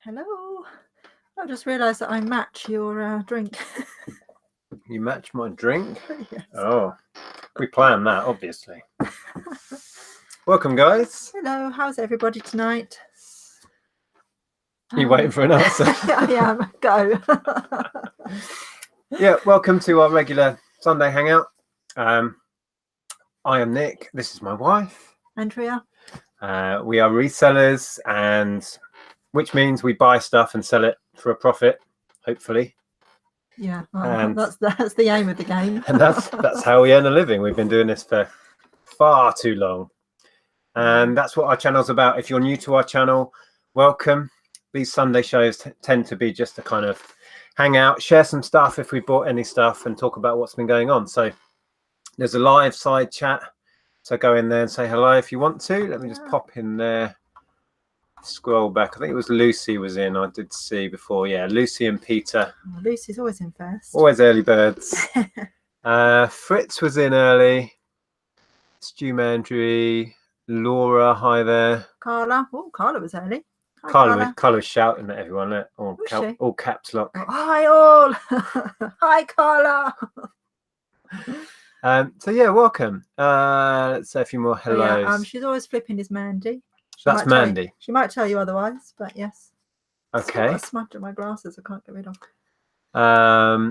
Hello. I just realised that I match your drink. You match my drink? Yes. Oh, we planned that, obviously. Welcome, guys. Hello. How's everybody tonight? You waiting for an answer? I am. Go. Yeah, welcome to our regular Sunday hangout. I am Nick. This is my wife, Andrea. We are resellers, and which means we buy stuff and sell it for a profit, hopefully. Yeah, that's the aim of the game. And that's how we earn a living. We've been doing this for far too long, and that's what our channel's about. If you're new to our channel, welcome. These Sunday shows tend to be just a kind of hang out, share some stuff if we bought any stuff, and talk about what's been going on. So there's a live side chat, so go in there and say hello if you want to. Let me just pop in there, scroll back. I think it was Lucy was in. I did see before. Yeah, Lucy and Peter. Oh, Lucy's always in first. Always early birds. Fritz was in early. Stu Mandry, Laura, hi there. Carla. Oh, Carla was early. Hi, Carla was shouting at everyone, all caps lock. Oh, hi all. Hi, Carla. So yeah, welcome. Let's say a few more hellos. Yeah, she's always flipping is Mandy. That's Mandy. She might tell you otherwise, but yes. Okay. I've got a smudge on my glasses I can't get rid of.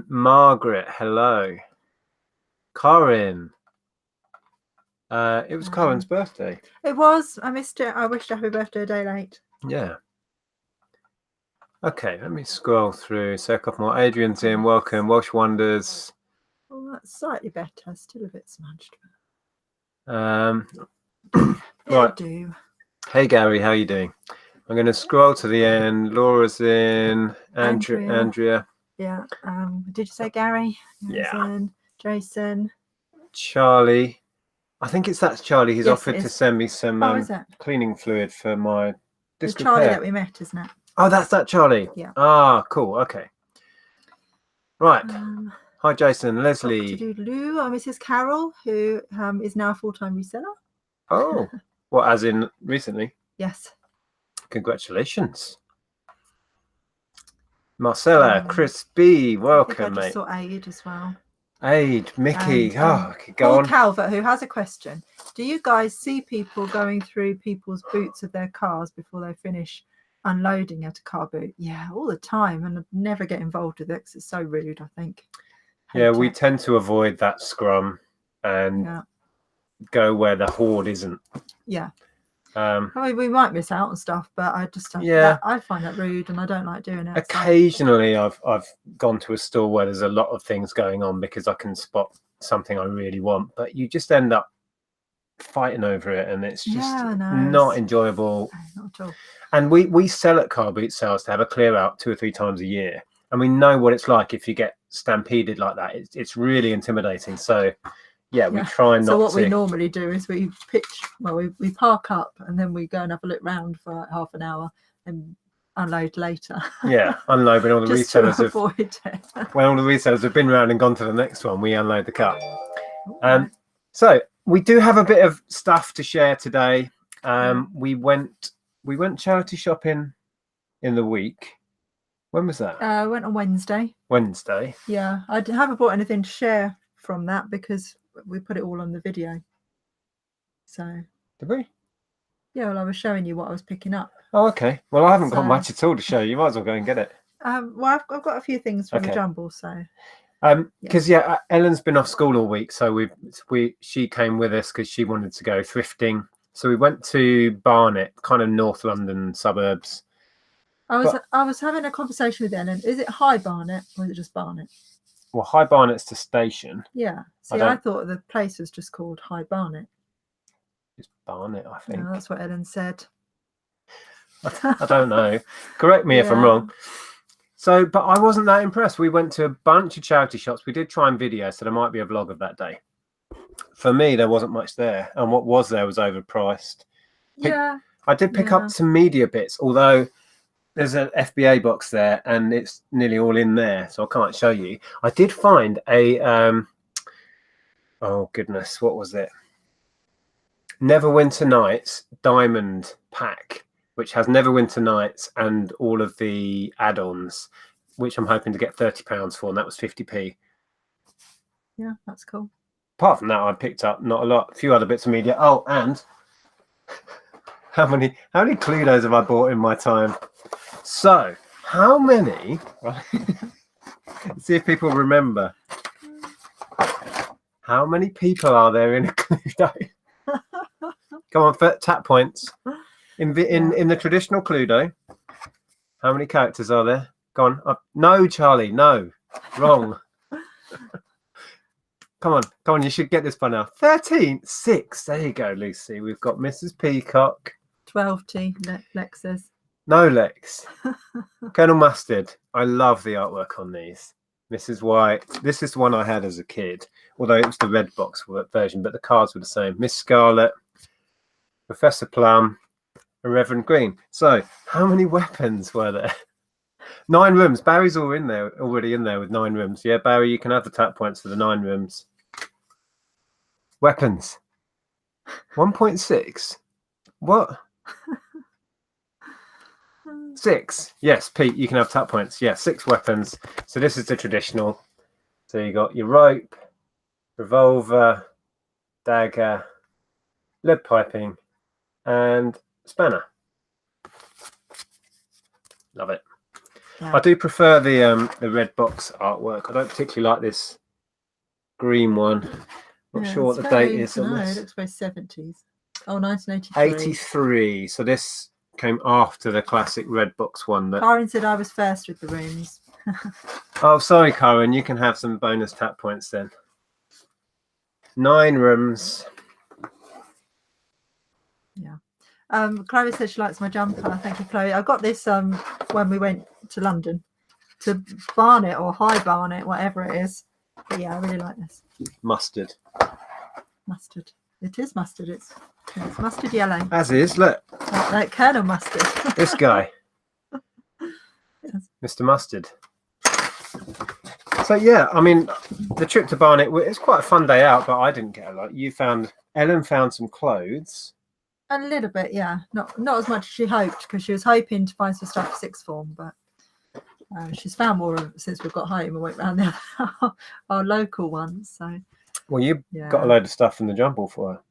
Margaret, hello. Corinne. It was Corinne's birthday. It was. I missed it. I wished her happy birthday a day late. Yeah. Okay, let me scroll through. So a couple more. Adrian's in. Welcome. Welsh Wonders. Oh, that's slightly better. Still a bit smudged. Right. Do. Hey Gary, how are you doing? I'm going to scroll to the end. Laura's in. Andrea. Yeah. Did you say Gary? Yeah. In. Jason. Charlie. I think that's Charlie. He's offered to send me some cleaning fluid for my disc repair. Charlie that we met, isn't it? Oh, that's that Charlie. Yeah. Ah, cool. Okay. Right. Hi, Jason. Leslie. Mrs. Carol, who is now a full-time reseller. Oh, well, as in recently? Yes. Congratulations. Marcella, Chris B, welcome, mate. I just saw Aid as well. Aid, Mickey. Go on. Calvert, who has a question. Do you guys see people going through people's boots of their cars before they finish unloading at a car boot? Yeah, all the time, and I never get involved with it because it's so rude, I think. Yeah, we tend to avoid that scrum and go where the horde isn't. Yeah. I mean, we might miss out on stuff, but I just I find that rude, and I don't like doing it. Occasionally, I've gone to a store where there's a lot of things going on because I can spot something I really want, but you just end up fighting over it, and it's just not enjoyable. No, not at all. And we sell at car boot sales to have a clear out 2 or 3 times a year, and we know what it's like if you get stampeded like that. It's really intimidating. So yeah, we try not to. So what we normally do is we park up and then we go and have a look round for like half an hour and unload later. Yeah, unload when all the resellers when all the resellers have been round and gone to the next one, we unload the car. So we do have a bit of stuff to share today. We went charity shopping in the week. When was that? I went on Wednesday. Wednesday. Yeah, I haven't bought anything to share from that because we put it all on the video. So did we? Yeah, well, I was showing you what I was picking up. Oh, okay. Well, I haven't got much at all to show you. You might as well go and get it. Well, I've got a few things from the Jumble, so because Ellen's been off school all week, so she came with us because she wanted to go thrifting. So we went to Barnet, kind of North London suburbs. I was having a conversation with Ellen. Is it High Barnet or is it just Barnet? Well, High Barnet's the station. Yeah. See, I thought the place was just called High Barnet. It's Barnet, I think. No, that's what Ellen said. I don't know. Correct me if I'm wrong. So, but I wasn't that impressed. We went to a bunch of charity shops. We did try and video, so there might be a vlog of that day. For me, there wasn't much there, and what was there was overpriced. I did pick up some media bits, although there's an FBA box there and it's nearly all in there, so I can't show you. I did find a oh goodness, what was it? Neverwinter Nights diamond pack which has Neverwinter Nights and all of the add-ons, which I'm hoping to get £30 for, and that was 50p. Yeah, that's cool. Apart from that, I picked up not a lot, a few other bits of media. Oh, and how many Cluedos have I bought in my time? So, how many? See if people remember. How many people are there in a Cluedo? Come on, tap points. In the traditional Cluedo, how many characters are there? Go on. No, Charlie, no. Wrong. Come on, you should get this by now. 13, 6. There you go, Lucy. We've got Mrs. Peacock. 12T, Lex says. No, Lex. Colonel Mustard. I love the artwork on these. Mrs. White. This is the one I had as a kid, although it was the red box version, but the cards were the same. Miss Scarlet, Professor Plum, and Reverend Green. So, how many weapons were there? 9 rooms. Barry's already in there with 9 rooms. Yeah, Barry, you can have the tap points for the 9 rooms. Weapons. 1.6. What? 6. Yes, Pete, you can have tap points. Yeah, 6 weapons. So this is the traditional. So you got your rope, revolver, dagger, lead piping, and spanner. Love it. Yeah. I do prefer the red box artwork. I don't particularly like this green one. Not sure what the date is on this. It looks very 70s. Oh, 1983. 83. So this came after the classic red box one. Karen said I was first with the rooms. Oh, sorry, Karen. You can have some bonus tap points then. 9 rooms. Yeah. Chloe said she likes my jumper. Thank you, Chloe. I got this when we went to London to Barnet or High Barnet, whatever it is. But yeah, I really like this. Mustard. It is mustard. It's mustard yellow. As is, look. Like Colonel Mustard. This guy. Yes. Mr. Mustard. So yeah, I mean, the trip to Barnet, it's quite a fun day out, but I didn't get a lot. Ellen found some clothes. A little bit, yeah. Not as much as she hoped, because she was hoping to find some stuff for sixth form, but she's found more since we've got home and went round there, our local ones. So. Well, you got a load of stuff from the Jumble for her.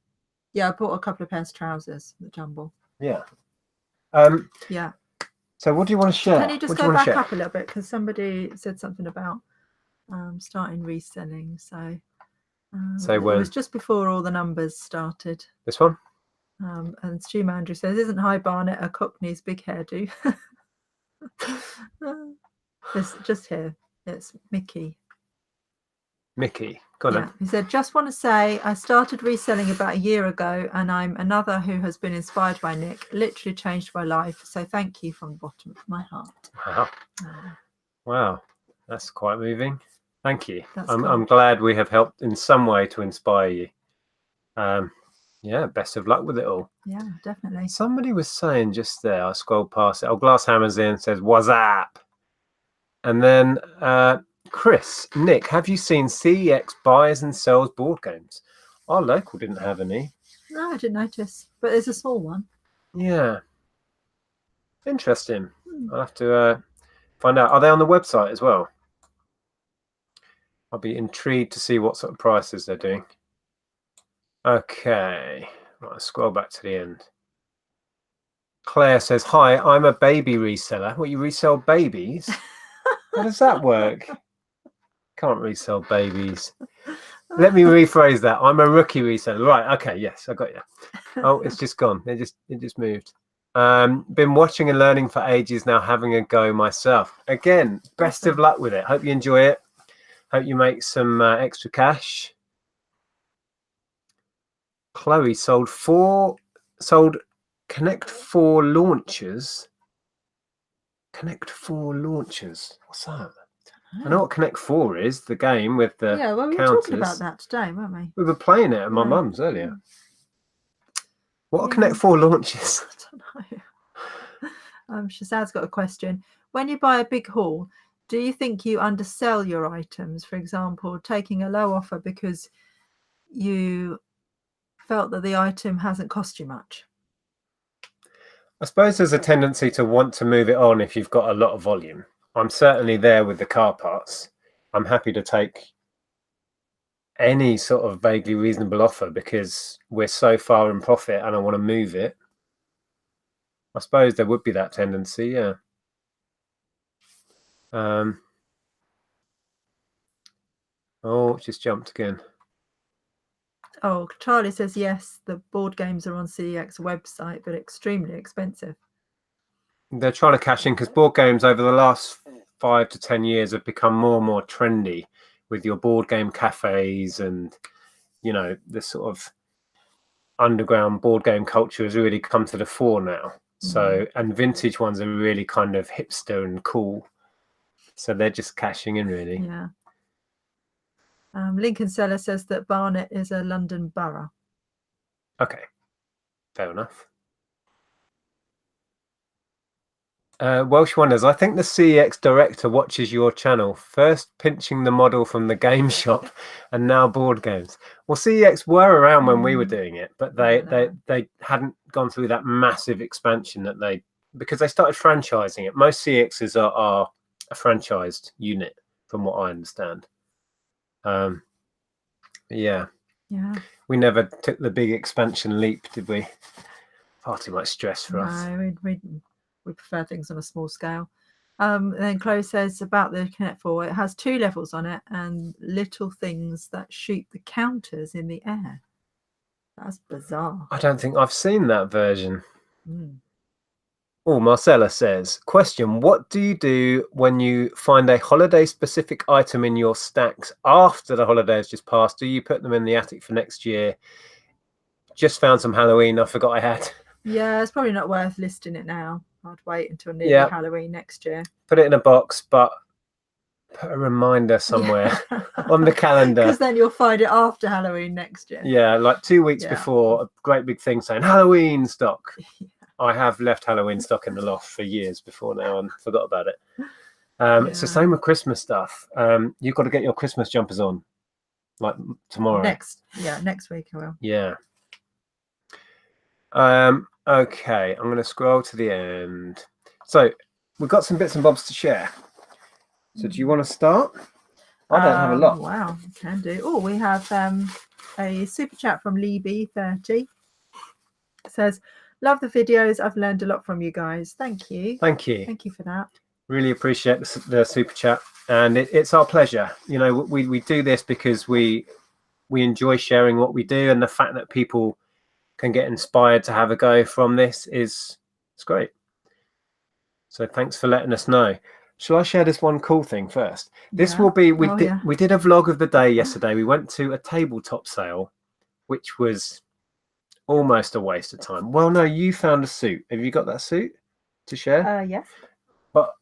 Yeah, I bought a couple of pairs of trousers from the Jumble. Yeah. Yeah. So what do you want to share? Can you just go back up a little bit, because somebody said something about starting reselling. So. Say when? It was just before all the numbers started. This one. And Stu Mandrew says, "Isn't High Barnet a Cockney's big hairdo?" It's just here. It's Mickey. Mickey, got it. He said, "Just want to say I started reselling about a year ago, and I'm another who has been inspired by Nick. Literally changed my life. So thank you from the bottom of my heart." Wow. Wow, that's quite moving. Thank you. I'm glad we have helped in some way to inspire you. Yeah, best of luck with it all. Yeah, definitely. Somebody was saying just there, I scrolled past it. Oh, Glasshammer's in, says, "What's up?" And then Chris, Nick, have you seen CEX buys and sells board games? Our local didn't have any. No, I didn't notice, but there's a small one. Yeah. Interesting. I'll have to find out. Are they on the website as well? I'll be intrigued to see what sort of prices they're doing. Okay, right, scroll back to the end. Claire says, "Hi, I'm a baby reseller." What, you resell babies? How does that work? Can't resell babies. Let me rephrase that. I'm a rookie reseller. Right, okay, yes, I got you. Oh, it's just gone. It just moved. Been watching and learning for ages now, having a go myself. Again, best of luck with it. Hope you enjoy it. Hope you make some extra cash. Chloe sold Connect 4 launchers. Connect 4 launchers. What's that? I know what Connect 4 is, the game with the we counters. were talking about that today, weren't we? We were playing it at my mum's earlier. What are Connect 4 launches? I don't know. Shazad's got a question. When you buy a big haul, do you think you undersell your items? For example, taking a low offer because you felt that the item hasn't cost you much? I suppose there's a tendency to want to move it on if you've got a lot of volume. I'm certainly there with the car parts. I'm happy to take any sort of vaguely reasonable offer because we're so far in profit and I want to move it. I suppose there would be that tendency, yeah. Oh, it just jumped again. Oh, Charlie says yes, the board games are on CEX website, but extremely expensive. They're trying to cash in because board games over the last 5 to 10 years have become more and more trendy with your board game cafes, and you know, the sort of underground board game culture has really come to the fore now. So, and vintage ones are really kind of hipster and cool. So they're just cashing in, really. Yeah. Lincoln Seller says that Barnet is a London borough. Okay, fair enough. Welsh Wonders, I think the CEX director watches your channel, first pinching the model from the game shop and now board games. Well, CEX were around when we were doing it, but they hadn't gone through that massive expansion that because they started franchising it. Most CEXs are a franchised unit, from what I understand. Yeah. We never took the big expansion leap, did we? Far too much stress for us. No, we prefer things on a small scale. Then Chloe says about the Connect 4, it has 2 levels on it and little things that shoot the counters in the air. That's bizarre. I don't think I've seen that version. Oh, Marcella says, question, what do you do when you find a holiday-specific item in your stacks after the holiday has just passed? Do you put them in the attic for next year? Just found some Halloween I forgot I had. Yeah, it's probably not worth listing it now. I'd wait until nearly Halloween next year. Put it in a box, but put a reminder somewhere on the calendar. Because then you'll find it after Halloween next year. Yeah, like 2 weeks before, a great big thing saying Halloween stock. I have left Halloween stock in the loft for years before now and forgot about it. It's the same with Christmas stuff. You've got to get your Christmas jumpers on, like tomorrow. Next week I will. Yeah. Okay, I'm going to scroll to the end. So we've got some bits and bobs to share. So do you want to start? I don't have a lot. Wow, can do. Oh, we have a super chat from Lee B30. It says, love the videos. I've learned a lot from you guys. Thank you. Thank you. Thank you for that. Really appreciate the super chat. And it's our pleasure. You know, we do this because we enjoy sharing what we do, and the fact that people can get inspired to have a go from this it's great. So thanks for letting us know. Shall I share this one cool thing first? This will be, we did a vlog of the day yesterday. We went to a tabletop sale, which was almost a waste of time. Well, no, you found a suit. Have you got that suit to share? Yes. But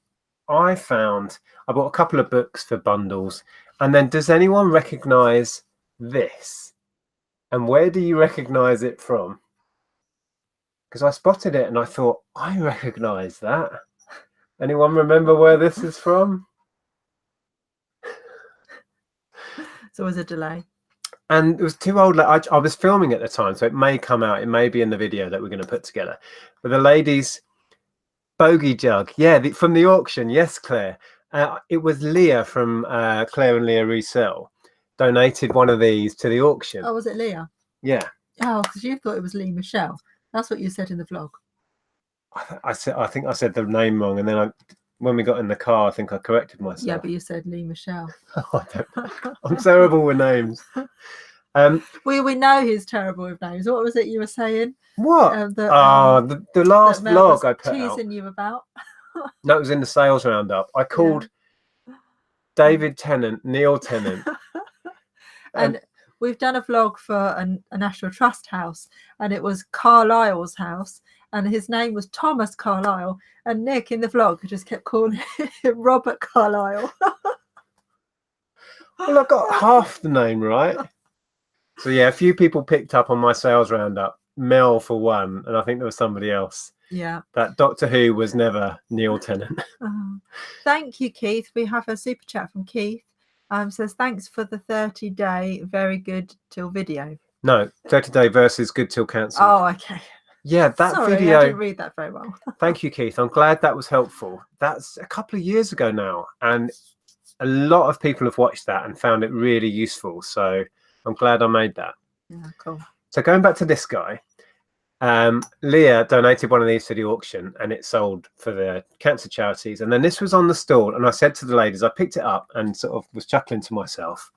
I bought a couple of books for bundles. And then does anyone recognize this? And where do you recognize it from? Because I spotted it and I thought, I recognize that. Anyone remember where this is from? So it was a delay. And it was too old. I was filming at the time, so it may come out. It may be in the video that we're going to put together. But the lady's bogey jug. Yeah, from the auction. Yes, Claire. It was Leah from Claire and Leah Resell. Donated one of these to the auction. Oh, was it Leah? Yeah. Oh, because you thought it was Lee Michelle. That's what you said in the vlog. I think I said the name wrong, and then when we got in the car, I think I corrected myself. Yeah, but you said Lee Michelle. I'm terrible with names. We know he's terrible with names. What was it you were saying? What? The last vlog I put teasing you about. No, it was in the sales roundup. I called David Tennant, Neil Tennant. And we've done a vlog for a National Trust house, and it was Carlisle's house, and his name was Thomas Carlyle, and Nick in the vlog just kept calling him Robert Carlyle. Well, I got half the name right. So yeah, a few people picked up on my sales roundup. Mel for one, and I think there was somebody else. Yeah. That Doctor Who was never Neil Tennant. Thank you, Keith. We have a super chat from Keith. Says thanks for the 30-day very good till video. No, 30-day versus good till cancelled. Oh, okay. Yeah, that Sorry, I video. didn't read that very well. Thank you, Keith. I'm glad that was helpful. That's a couple of years ago now, and a lot of people have watched that and found it really useful. So I'm glad I made that. Yeah, cool. So going back to this guy, Leah donated one of these to the auction and it sold for the cancer charities. And then this was on the stall, and I said to the ladies, I picked it up and sort of was chuckling to myself.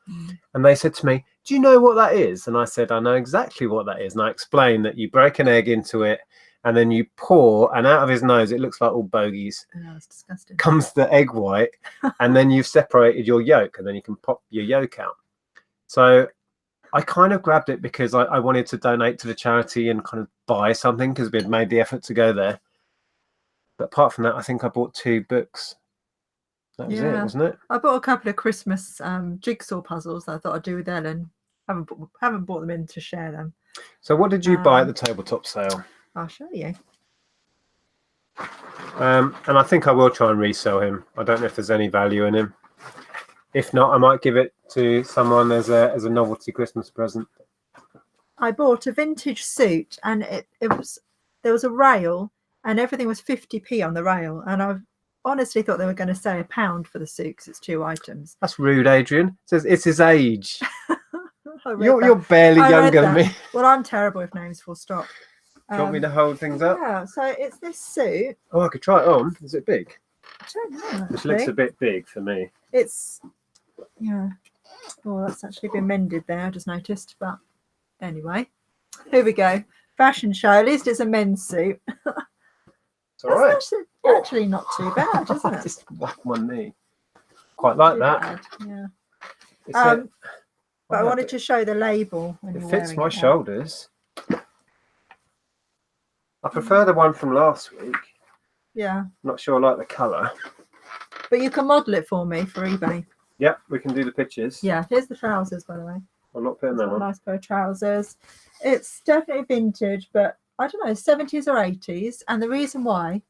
And they said to me, do you know what that is? And I said, I know exactly what that is. And I explained that you break an egg into it and then you pour, and out of his nose, it looks like all bogies. Oh, that's disgusting. Comes the egg white, and then you've separated your yolk, and then you can pop your yolk out. So I kind of grabbed it because I wanted to donate to the charity and kind of buy something because we had made the effort to go there. But apart from that, I think I bought 2 books. That was it, wasn't it? I bought a couple of Christmas jigsaw puzzles that I thought I'd do with Ellen. Haven't bought them in to share them. So what did you buy at the tabletop sale? I'll show you. And I think I will try and resell him. I don't know if there's any value in him. If not, I might give it to someone as a novelty Christmas present. I bought a vintage suit, and there was a rail, and everything was 50p on the rail, and I honestly thought they were going to say £1 for the suit because it's 2 items. That's rude, Adrian. It says it's his age. You're barely younger than me. Well, I'm terrible with names, full stop. Do you want me to hold things up? Yeah, so it's this suit. Oh, I could try it on. Is it big? I don't know, actually. This looks a bit big for me. It's, yeah. Oh, that's actually been mended there, I just noticed. But anyway, here we go. Fashion show. At least it's a men's suit. It's all right. Actually not too bad, isn't it? Just whack my knee. Quite like that. Bad, yeah. It's But I wanted to show the label. When it you're fits wearing my it shoulders. I prefer the one from last week. Yeah. Not sure I like the colour. But you can model it for me for eBay. Yep, we can do the pictures. Yeah, here's the trousers, by the way. I'm not putting them on. Nice pair of trousers. It's definitely vintage, but I don't know, 70s or 80s. And the reason why,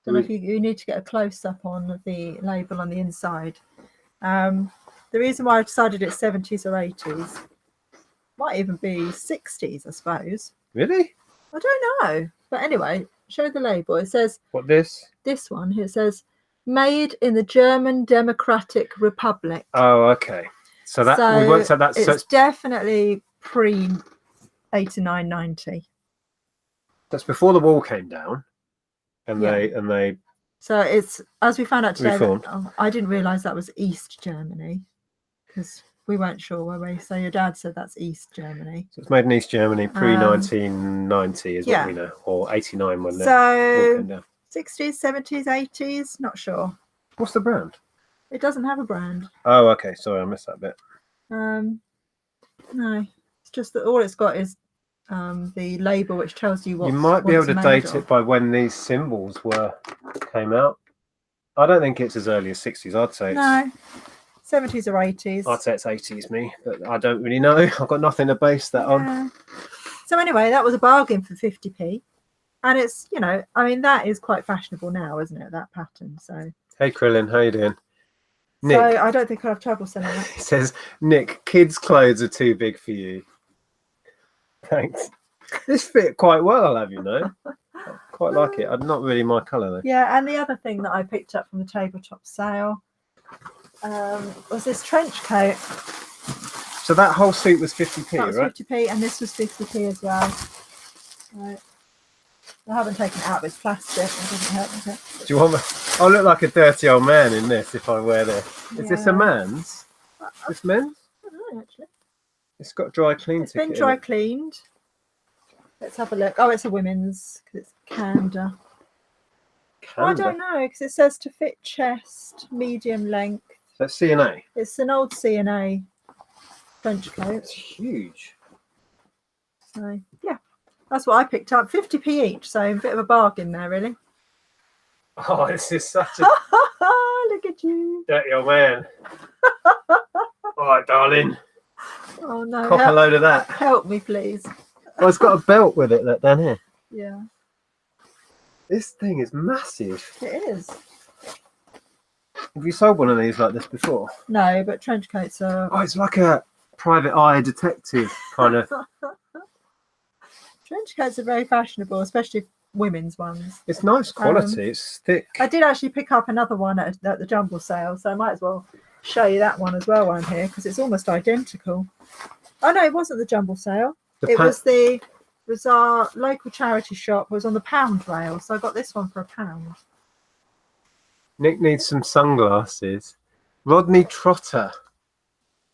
don't know if you need to get a close up on the label on the inside. The reason why I decided it's 70s or 80s, might even be 60s, I suppose. Really? I don't know. But anyway, show the label. It says, What, this? This one, it says, made in the German Democratic Republic. Oh, okay. So that we worked out that. It's So it's definitely pre 89, 90. That's before the wall came down, and Yeah. they. So it's, as we found out today, Reformed. I didn't realise that was East Germany because we weren't sure, were we? So your dad said that's East Germany. So it's made in East Germany pre 1990 is what we know, or 89 when the wall came down. 60s, 70s, 80s, not sure. What's the brand? It doesn't have a brand. Oh, okay. Sorry, I missed that bit. No, it's just that all it's got is the label, which tells you what You might be able to date it by when these symbols came out. I don't think it's as early as 60s. I'd say no, 70s or 80s. I'd say it's 80s, me, but I don't really know. I've got nothing to base that on. So anyway, that was a bargain for 50p, and it's, you know, I mean, that is quite fashionable now, isn't it? That pattern. So Hey, Krillin, how you doing? Nick, so I don't think I'll have trouble selling that. it says, Nick, kids' clothes are too big for you. Thanks. This fit quite well, I'll have you know. I quite like it. Not really my colour though. Yeah, and the other thing that I picked up from the tabletop sale was this trench coat. So that whole suit was 50p, That was right? 50p, and this was 50p as well. Right. I haven't taken it out, but it's plastic. It doesn't help, does it? Do you want me? I'll look like a dirty old man in this if I wear this. Is this a man's? This men's? I don't know, actually. It's got dry clean It's ticket. been dry cleaned. Let's have a look. Oh, it's a women's because it's Canada. I don't know because it says to fit chest, medium length. That's C&A. It's an old C&A trench coat. It's huge. So yeah, that's what I picked up. 50p each, so a bit of a bargain there, really. Oh, this is such a Look at you. dirty old man. All right, darling. Oh no. Cop a load of that. Help me, please. Oh, it's got a belt with it, look, down here. Yeah. This thing is massive. It is. Have you sold one of these like this before? No, but trench coats are. Oh, it's like a private eye detective kind of. Trench Trench coats are very fashionable, especially women's ones. It's nice quality. It's thick. I did actually pick up another one at the Jumble sale, so I might as well show you that one as well while I'm here, because it's almost identical. Oh no, it wasn't the Jumble sale. It was our local charity shop. It was on the pound rail, so I got this one for £1. Nick needs some sunglasses. Rodney Trotter.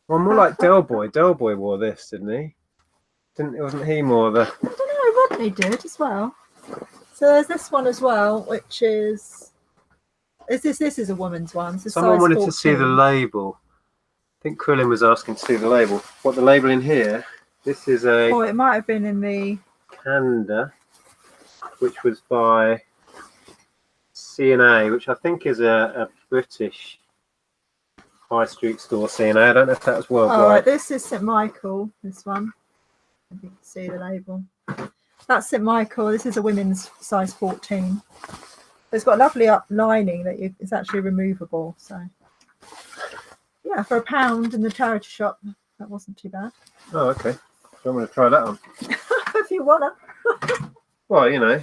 Well, more like Delboy. Delboy wore this, didn't he? Wasn't he more the... I don't know, Rodney did as well. So there's this one as well, which is this is a woman's one. So Someone wanted 14. to see the label. I think Krillin was asking to see the label. What the label in here? This is a... Oh, it might have been in the... Canada, which was by C&A, which I think is a British high street store. C&A. I don't know if that was worldwide. Oh, right, this is St Michael. This one. If you can see the label. That's St Michael. This is a women's size 14. It's got a lovely up lining that it's actually removable. So yeah, for £1 in the charity shop, that wasn't too bad. Oh, okay. So I'm going to try that on. If you wanna. Well, you know,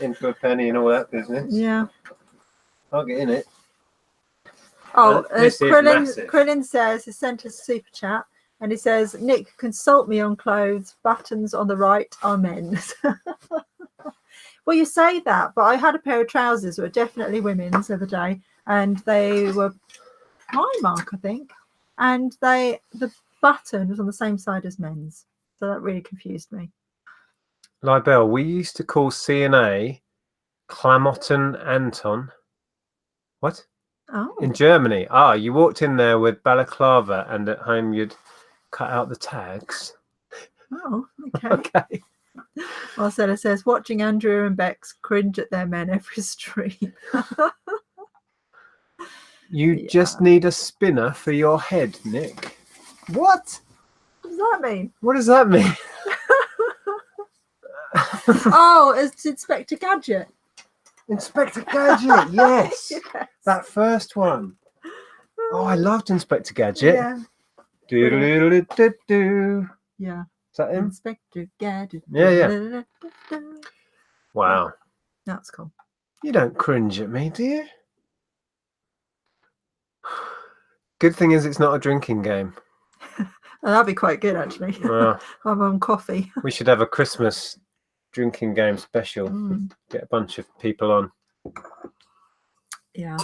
in for a penny and all that business. Yeah. I'll get in it. Oh, This is massive. Krillin says he sent us a super chat, and he says, Nick, consult me on clothes. Buttons on the right are men's. Well, you say that, but I had a pair of trousers that were definitely women's the other day, and they were Primark, I think, and the button was on the same side as men's, so that really confused me. Libel, we used to call C&A Klamotten Anton. What? Oh. In Germany. Ah, you walked in there with balaclava, and at home you'd cut out the tags. Oh, okay. Okay. Marcella says, watching Andrew and Bex cringe at their men every stream. You just need a spinner for your head, Nick. What? What does that mean? What does that mean? Oh, it's Inspector Gadget. Inspector Gadget, yes. Yes. That first one. Oh, I loved Inspector Gadget. Yeah. Do-do-do-do-do-do. Yeah. Is that him? Inspector Gadget. Yeah. Wow. That's cool. You don't cringe at me, do you? Good thing is it's not a drinking game. Oh, that'd be quite good, actually. Well, I'm on coffee. we should have a Christmas drinking game special. Get a bunch of people on. Yeah.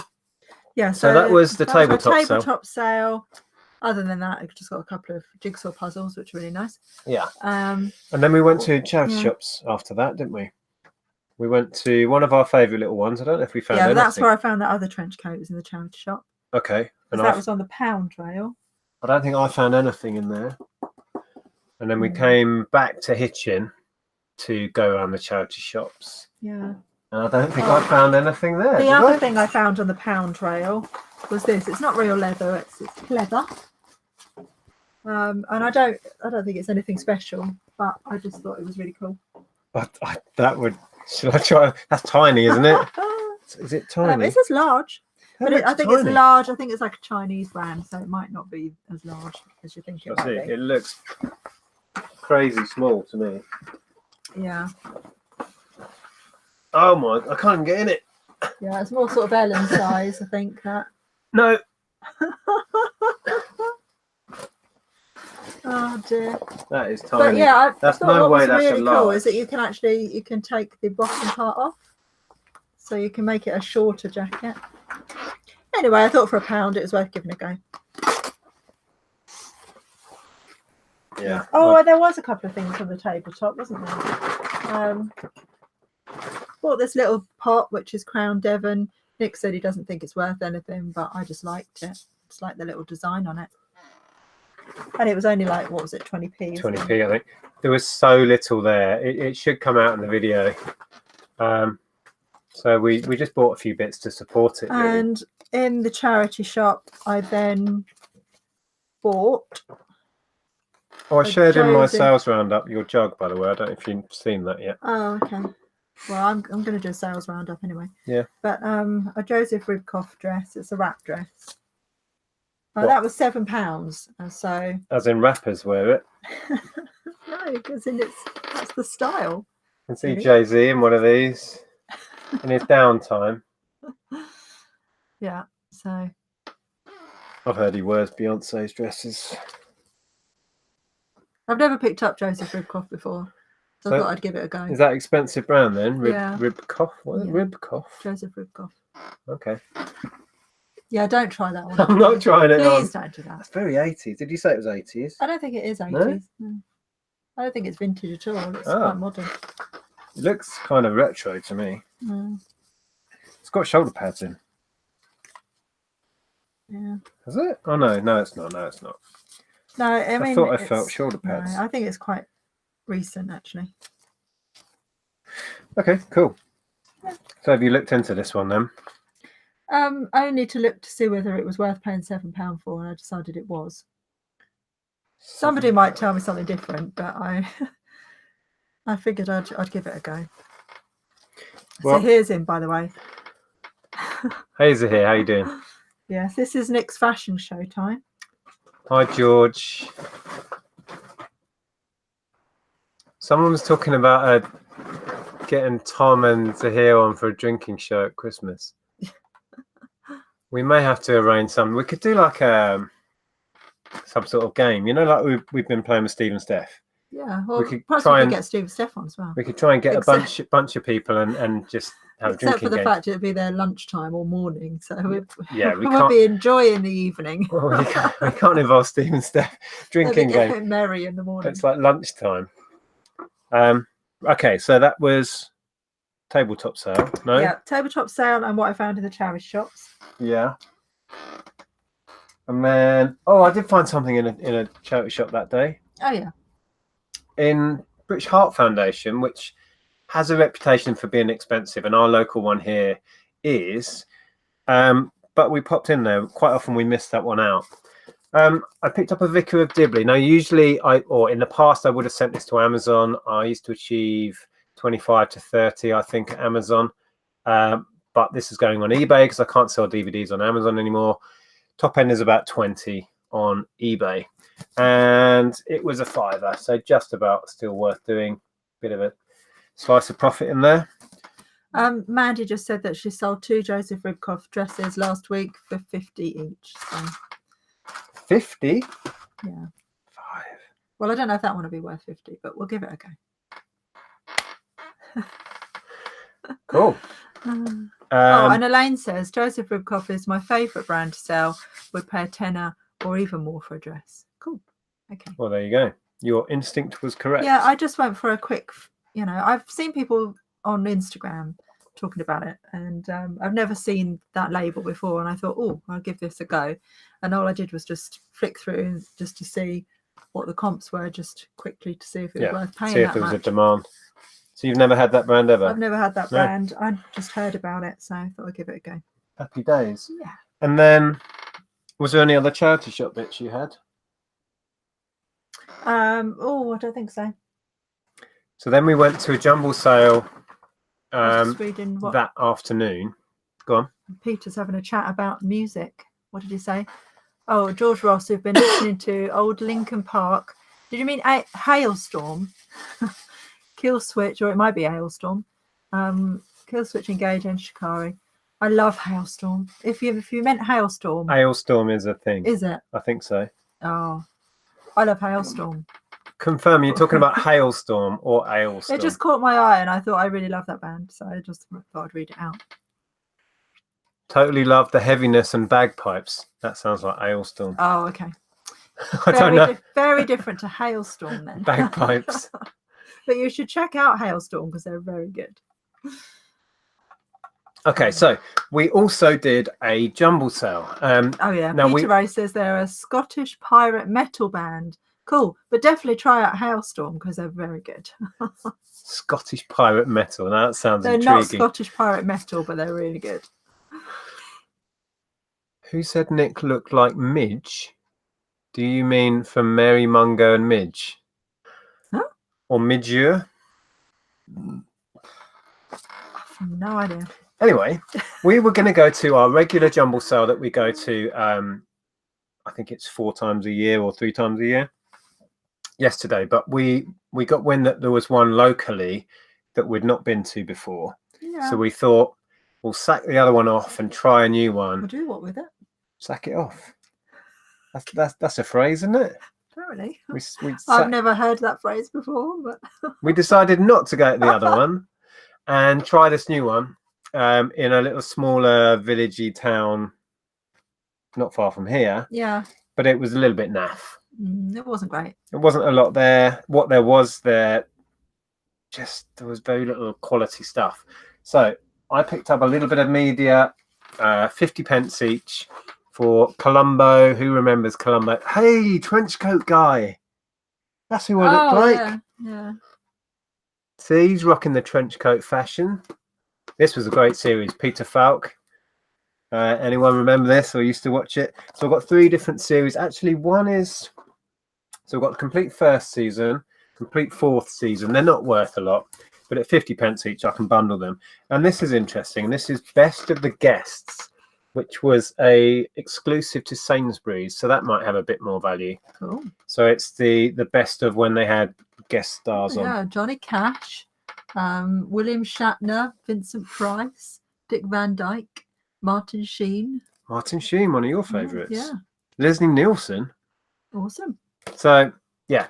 Yeah. So that was the tabletop sale. Other than that, I just got a couple of jigsaw puzzles, which are really nice. Yeah. And then we went to charity shops after that, didn't we? We went to one of our favourite little ones. I don't know if we found anything. Yeah, that's where I found that other trench coat, was in the charity shop. Okay. And that was on the pound rail. I don't think I found anything in there. And then we came back to Hitchin to go around the charity shops. Yeah. And I don't think I found anything there. The other thing I found on the pound rail was this. It's not real leather, it's leather. And I don't think it's anything special, but I just thought it was really cool. Should I try? That's tiny, isn't it? Is it tiny? It says large. But I think tiny. it's large. I think it's like a Chinese brand, so it might not be as large as you think it might be. It looks crazy small to me. Yeah. Oh my! I can't even get in it. Yeah, it's more sort of Ellen size, I think. That. No. Oh dear. That is tiny. But yeah, that's I thought no what way was that's really a cool large. is that you can take the bottom part off, so you can make it a shorter jacket. Anyway, I thought for £1 it was worth giving a go. Yeah. Oh, there was a couple of things on the tabletop, wasn't there? Bought this little pot, which is Crown Devon. Nick said he doesn't think it's worth anything, but I just liked it. Just like the little design on it. And it was only like, what was it, 20p? 20p, I think. There was so little there. It should come out in the video. So we just bought a few bits to support it. Really. And in the charity shop, I then bought... Oh, I shared in my sales roundup your jug, by the way. I don't know if you've seen that yet. Oh, okay. Well, I'm going to do a sales roundup anyway. Yeah. But a Joseph Ribkoff dress. It's a wrap dress. That was £7. So. As in rappers wear it. No, because that's That's the style. You can see Jay-Z in one of these in his downtime. Yeah, so. I've heard he wears Beyonce's dresses. I've never picked up Joseph Ribkoff before, so I thought I'd give it a go. Is that expensive brand then? Yeah. Ribkoff? What? Yeah. Ribkoff? Joseph Ribkoff. Okay. Yeah, don't try that one. I'm not trying it on. Please don't do that. That's very 80s. Did you say it was 80s? I don't think it is 80s. No? No. I don't think it's vintage at all. It's Oh. quite modern. It looks kind of retro to me. Mm. It's got shoulder pads in. Yeah. Is it? Oh, no, it's not. No, it's not. No, I mean, thought I felt shoulder pads. No, I think it's quite recent, actually. Okay, cool. So have you looked into this one then? Only to look to see whether it was worth paying £7 for, and I decided it was. Somebody might tell me something different, but I figured I'd give it a go. Well, so here's him, by the way. Hazer here, how you doing? Yes, this is Nick's fashion show time. Hi, George. Someone was talking about getting Tom and Zahir on for a drinking show at Christmas. We may have to arrange something. We could do like some sort of game, you know, like we've been playing with Steve and Steph. Yeah, well, we could try and get Steve and Steph on as well. We could try and get a bunch of people and just have a drinking game. Except for the fact it'd be their lunchtime or morning, so we can't be enjoying the evening. Well, we can't involve Steve and Steph drinking game. Merry in the morning. It's like lunchtime. Okay, so that was tabletop sale. No. Yeah, tabletop sale and what I found in the charity shops. Yeah. And then, I did find something in a charity shop that day. Oh yeah. In British Heart Foundation, which has a reputation for being expensive, and our local one here is. But we popped in there. Quite often we miss that one out. I picked up a Vicar of Dibley. Now, usually, in the past, I would have sent this to Amazon. I used to achieve 25 to 30, I think, at Amazon. But this is going on eBay because I can't sell DVDs on Amazon anymore. Top end is about 20 on eBay. And it was a £5, so just about still worth doing. Bit of a slice of profit in there. Mandy just said that she sold 2 Joseph Ribkoff dresses last week for 50 each. So. 50? Yeah. 5. Well, I don't know if that one will be worth 50, but we'll give it a go. Cool. And Elaine says Joseph Ribkoff is my favourite brand to sell. Would pay a tenner or even more for a dress. Cool. Okay. Well, there you go. Your instinct was correct. Yeah, I just went for a quick, I've seen people on Instagram talking about it, and I've never seen that label before, and I thought, I'll give this a go. And all I did was just flick through just to see what the comps were, just quickly to see if it was worth paying. See if there was a demand. So you've never had that brand ever? I've never had that brand. I just heard about it, so I thought I'd give it a go. Happy days. Yeah. And then, was there any other charity shop bits you had? I don't think so. So then we went to a Jumble sale that afternoon. Go on. Peter's having a chat about music. What did he say? Oh, George Ross, who've been listening to old Linkin Park. Did you mean Hailstorm? Kill Switch, or it might be Hailstorm. Kill Switch, Engage, and Shikari. I love Hailstorm. If you meant Hailstorm. Hailstorm is a thing. Is it? I think so. Oh, I love Hailstorm. Confirm you're talking about Hailstorm or Ailstorm. It just caught my eye, and I thought I really love that band, so I just thought I'd read it out. Totally love the heaviness and bagpipes. That sounds like Ailstorm. Oh, okay. I don't know. Very different to Hailstorm then. Bagpipes. But you should check out Hailstorm because they're very good. Okay, so we also did a Jumble sale. Now Peter Ray says they're a Scottish pirate metal band. Cool, but definitely try out Hailstorm because they're very good. Scottish pirate metal. Now that sounds intriguing. They're not Scottish pirate metal, but they're really good. Who said Nick looked like Midge? Do you mean from Mary Mungo and Midge? Huh? Or Midgeur? No idea. Anyway, we were going to go to our regular Jumble sale that we go to, I think it's 4 times a year or 3 times a year, yesterday. But we we got wind that there was one locally that we'd not been to before. Yeah. So we thought we'll sack the other one off and try a new one. We'll do what with it? Sack it off. That's a phrase, isn't it? Apparently. I've never heard that phrase before, but we decided not to go to the other one and try this new one in a little smaller villagey town not far from here. Yeah. But it was a little bit naff. It wasn't great. It wasn't a lot there. What there was there, there was very little quality stuff. So I picked up a little bit of media, 50 pence each for Columbo. Who remembers Columbo? Hey, trenchcoat guy. That's who I look like. Yeah. See, he's rocking the trenchcoat fashion. This was a great series. Peter Falk. Anyone remember this or used to watch it? So I've got 3 different series. Actually, one is... So we've got the complete first season, complete 4th season. They're not worth a lot, but at 50 pence each, I can bundle them. And this is interesting. This is Best of the Guests, which was a exclusive to Sainsbury's. So that might have a bit more value. Cool. So it's the best of when they had guest stars on. Yeah, Johnny Cash, William Shatner, Vincent Price, Dick Van Dyke, Martin Sheen. Martin Sheen, one of your favourites. Yeah. Leslie Nielsen. Awesome. So, yeah,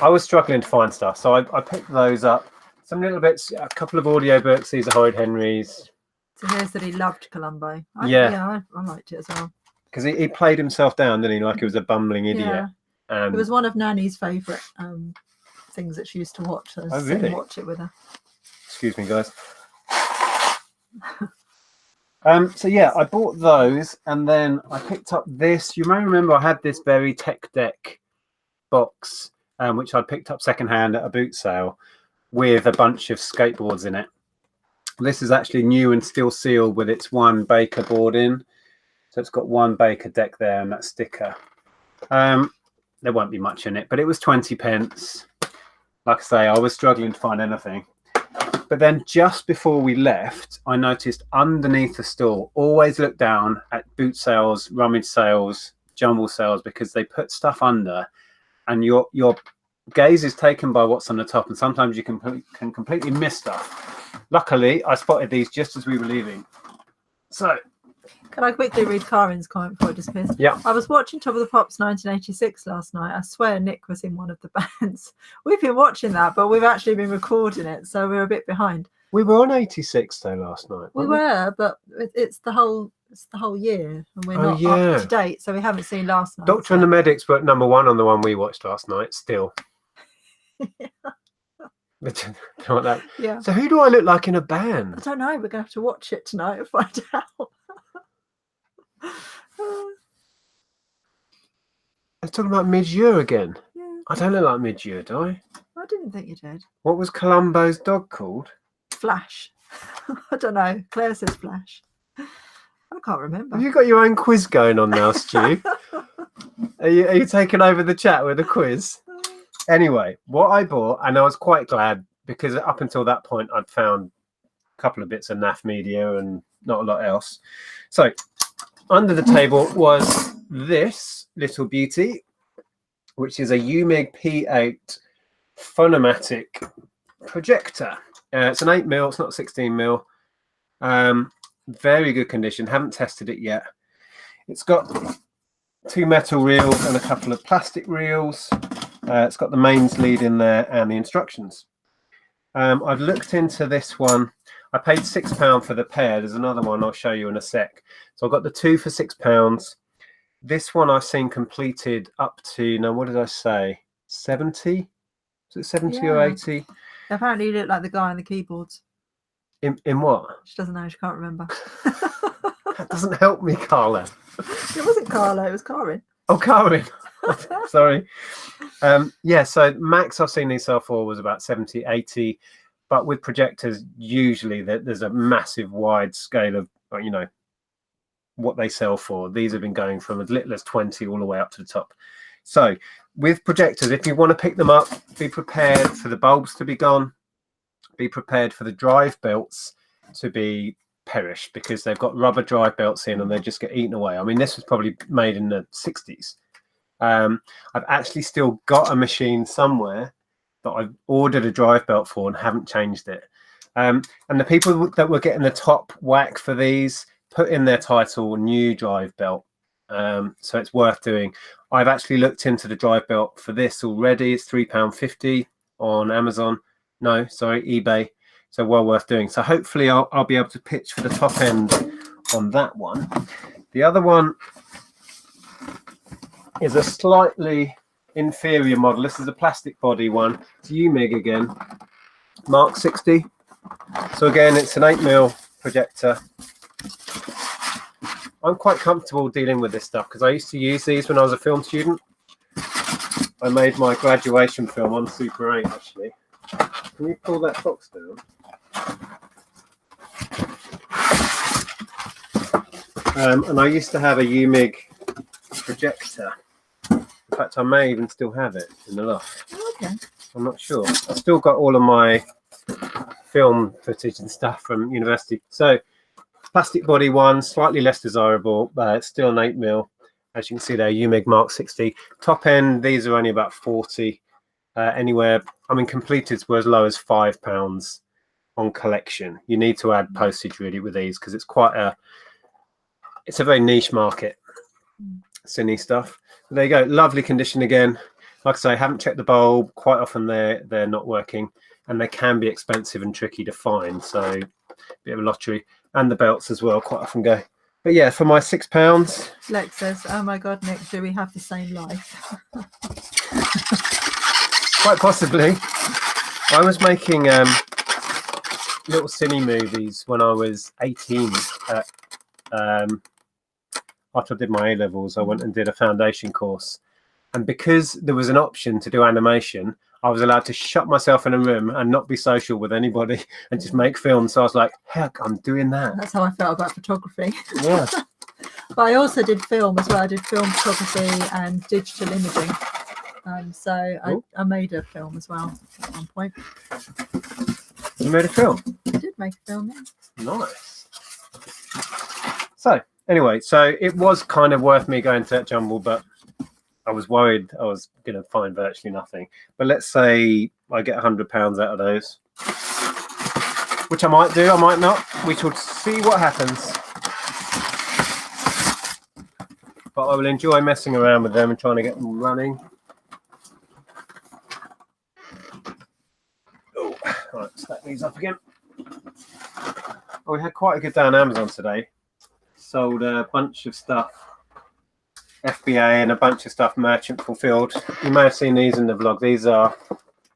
I was struggling to find stuff. So I picked those up. Some little bits, a couple of audiobooks. These are Horrid Henry's. So here's that he loved Columbo. I liked it as well. Because he played himself down, didn't he? Like he was a bumbling idiot. Yeah. It was one of Nanny's favourite things that she used to watch. So really? Watch it with her. Excuse me, guys. So yeah, I bought those, and then I picked up this. You may remember I had this very tech deck box, which I picked up secondhand at a boot sale with a bunch of skateboards in it. This is actually new and still sealed with its 1 Baker board in. So it's got 1 Baker deck there and that sticker. There won't be much in it, but it was 20 pence. Like I say, I was struggling to find anything. But then just before we left, I noticed underneath the store, always look down at boot sales, rummage sales, jumble sales, because they put stuff under and your gaze is taken by what's on the top. And sometimes you can completely miss stuff. Luckily, I spotted these just as we were leaving. So, can I quickly read Karin's comment before I dismiss? Yeah. I was watching Top of the Pops 1986 last night. I swear Nick was in one of the bands. We've been watching that, but we've actually been recording it, so we're a bit behind. We were on 86 though last night. We were, but it's the whole year, and we're not up to date, so we haven't seen last night. Doctor and the Medics were number 1 on the one we watched last night. Still. That. Yeah. So who do I look like in a band? I don't know. We're gonna have to watch it tonight and find out. They're talking about Midge-Ure again. Yeah. I don't look like Midge-Ure, do I? I didn't think you did. What was Columbo's dog called? Flash. I don't know. Claire says Flash. I can't remember. Have you got your own quiz going on now, Stu? Are you taking over the chat with a quiz? Anyway, what I bought, and I was quite glad because up until that point, I'd found a couple of bits of naff media and not a lot else. So under the table was this little beauty, which is a UMIG P8 phonomatic projector. It's an 8mm, it's not 16mm. Very good condition. Haven't tested it yet. It's got 2 metal reels and a couple of plastic reels. It's got the mains lead in there and the instructions. I've looked into this one. I paid £6 for the pair. There's another one I'll show you in a sec. So I've got the 2 for £6. This one I've seen completed up to, now what did I say? 70? Is it 70 or 80? Apparently you look like the guy on the keyboards. In what? She doesn't know. She can't remember. That doesn't help me, Carla. It wasn't Carla. It was Karin. Oh, Karin. Sorry. Yeah, so max I've seen these sell for was about 70, 80. But with projectors, usually there's a massive wide scale of, you know, what they sell for. These have been going from as little as 20 all the way up to the top. So with projectors, if you want to pick them up, be prepared for the bulbs to be gone. Be prepared for the drive belts to be perished because they've got rubber drive belts in and they just get eaten away. I mean, this was probably made in the 60s. I've actually still got a machine somewhere that I've ordered a drive belt for and haven't changed it. And the people that were getting the top whack for these put in their title new drive belt. So it's worth doing. I've actually looked into the drive belt for this already. It's £3.50 on Amazon. No, sorry, eBay. So well worth doing. So hopefully I'll be able to pitch for the top end on that one. The other one is a slightly inferior model. This is a plastic body one. It's UMIG again, Mark 60. So again, it's an 8mm projector. I'm quite comfortable dealing with this stuff because I used to use these when I was a film student. I made my graduation film on Super 8 actually. Can you pull that box down? And I used to have a UMIG projector. In fact, I may even still have it in the loft. Okay. I'm not sure. I've still got all of my film footage and stuff from university. So plastic body one, slightly less desirable, but it's still an 8mm. As you can see there, UMIG Mark 60. Top end, these are only about 40. Anywhere, I mean, completeds were as low as £5 on collection. You need to add postage really with these because it's a very niche market. Cine stuff. But there you go, lovely condition again. Like I say, I haven't checked the bulb. Quite often they're not working, and they can be expensive and tricky to find. So a bit of a lottery. And the belts as well quite often go. But yeah, for my £6. Lex says, "Oh my God, Nick, do we have the same life?" Quite possibly. I was making little cine movies when I was 18. After I did my A-levels, I went and did a foundation course. And because there was an option to do animation, I was allowed to shut myself in a room and not be social with anybody and just make films. So I was like, heck, I'm doing that. That's how I felt about photography. Yeah. But I also did film as well. I did film photography and digital imaging. So I made a film as well at one point. You made a film? I did make a film, yeah. Nice. So anyway, so it was kind of worth me going to Jumble, but I was worried I was going to find virtually nothing. But let's say I get £100 out of those, which I might do, I might not. We shall see what happens. But I will enjoy messing around with them and trying to get them running. Oh, all right, stack these up again. Oh, we had quite a good day on Amazon today. Sold a bunch of stuff. FBA and a bunch of stuff merchant fulfilled. You may have seen these in the vlog. These are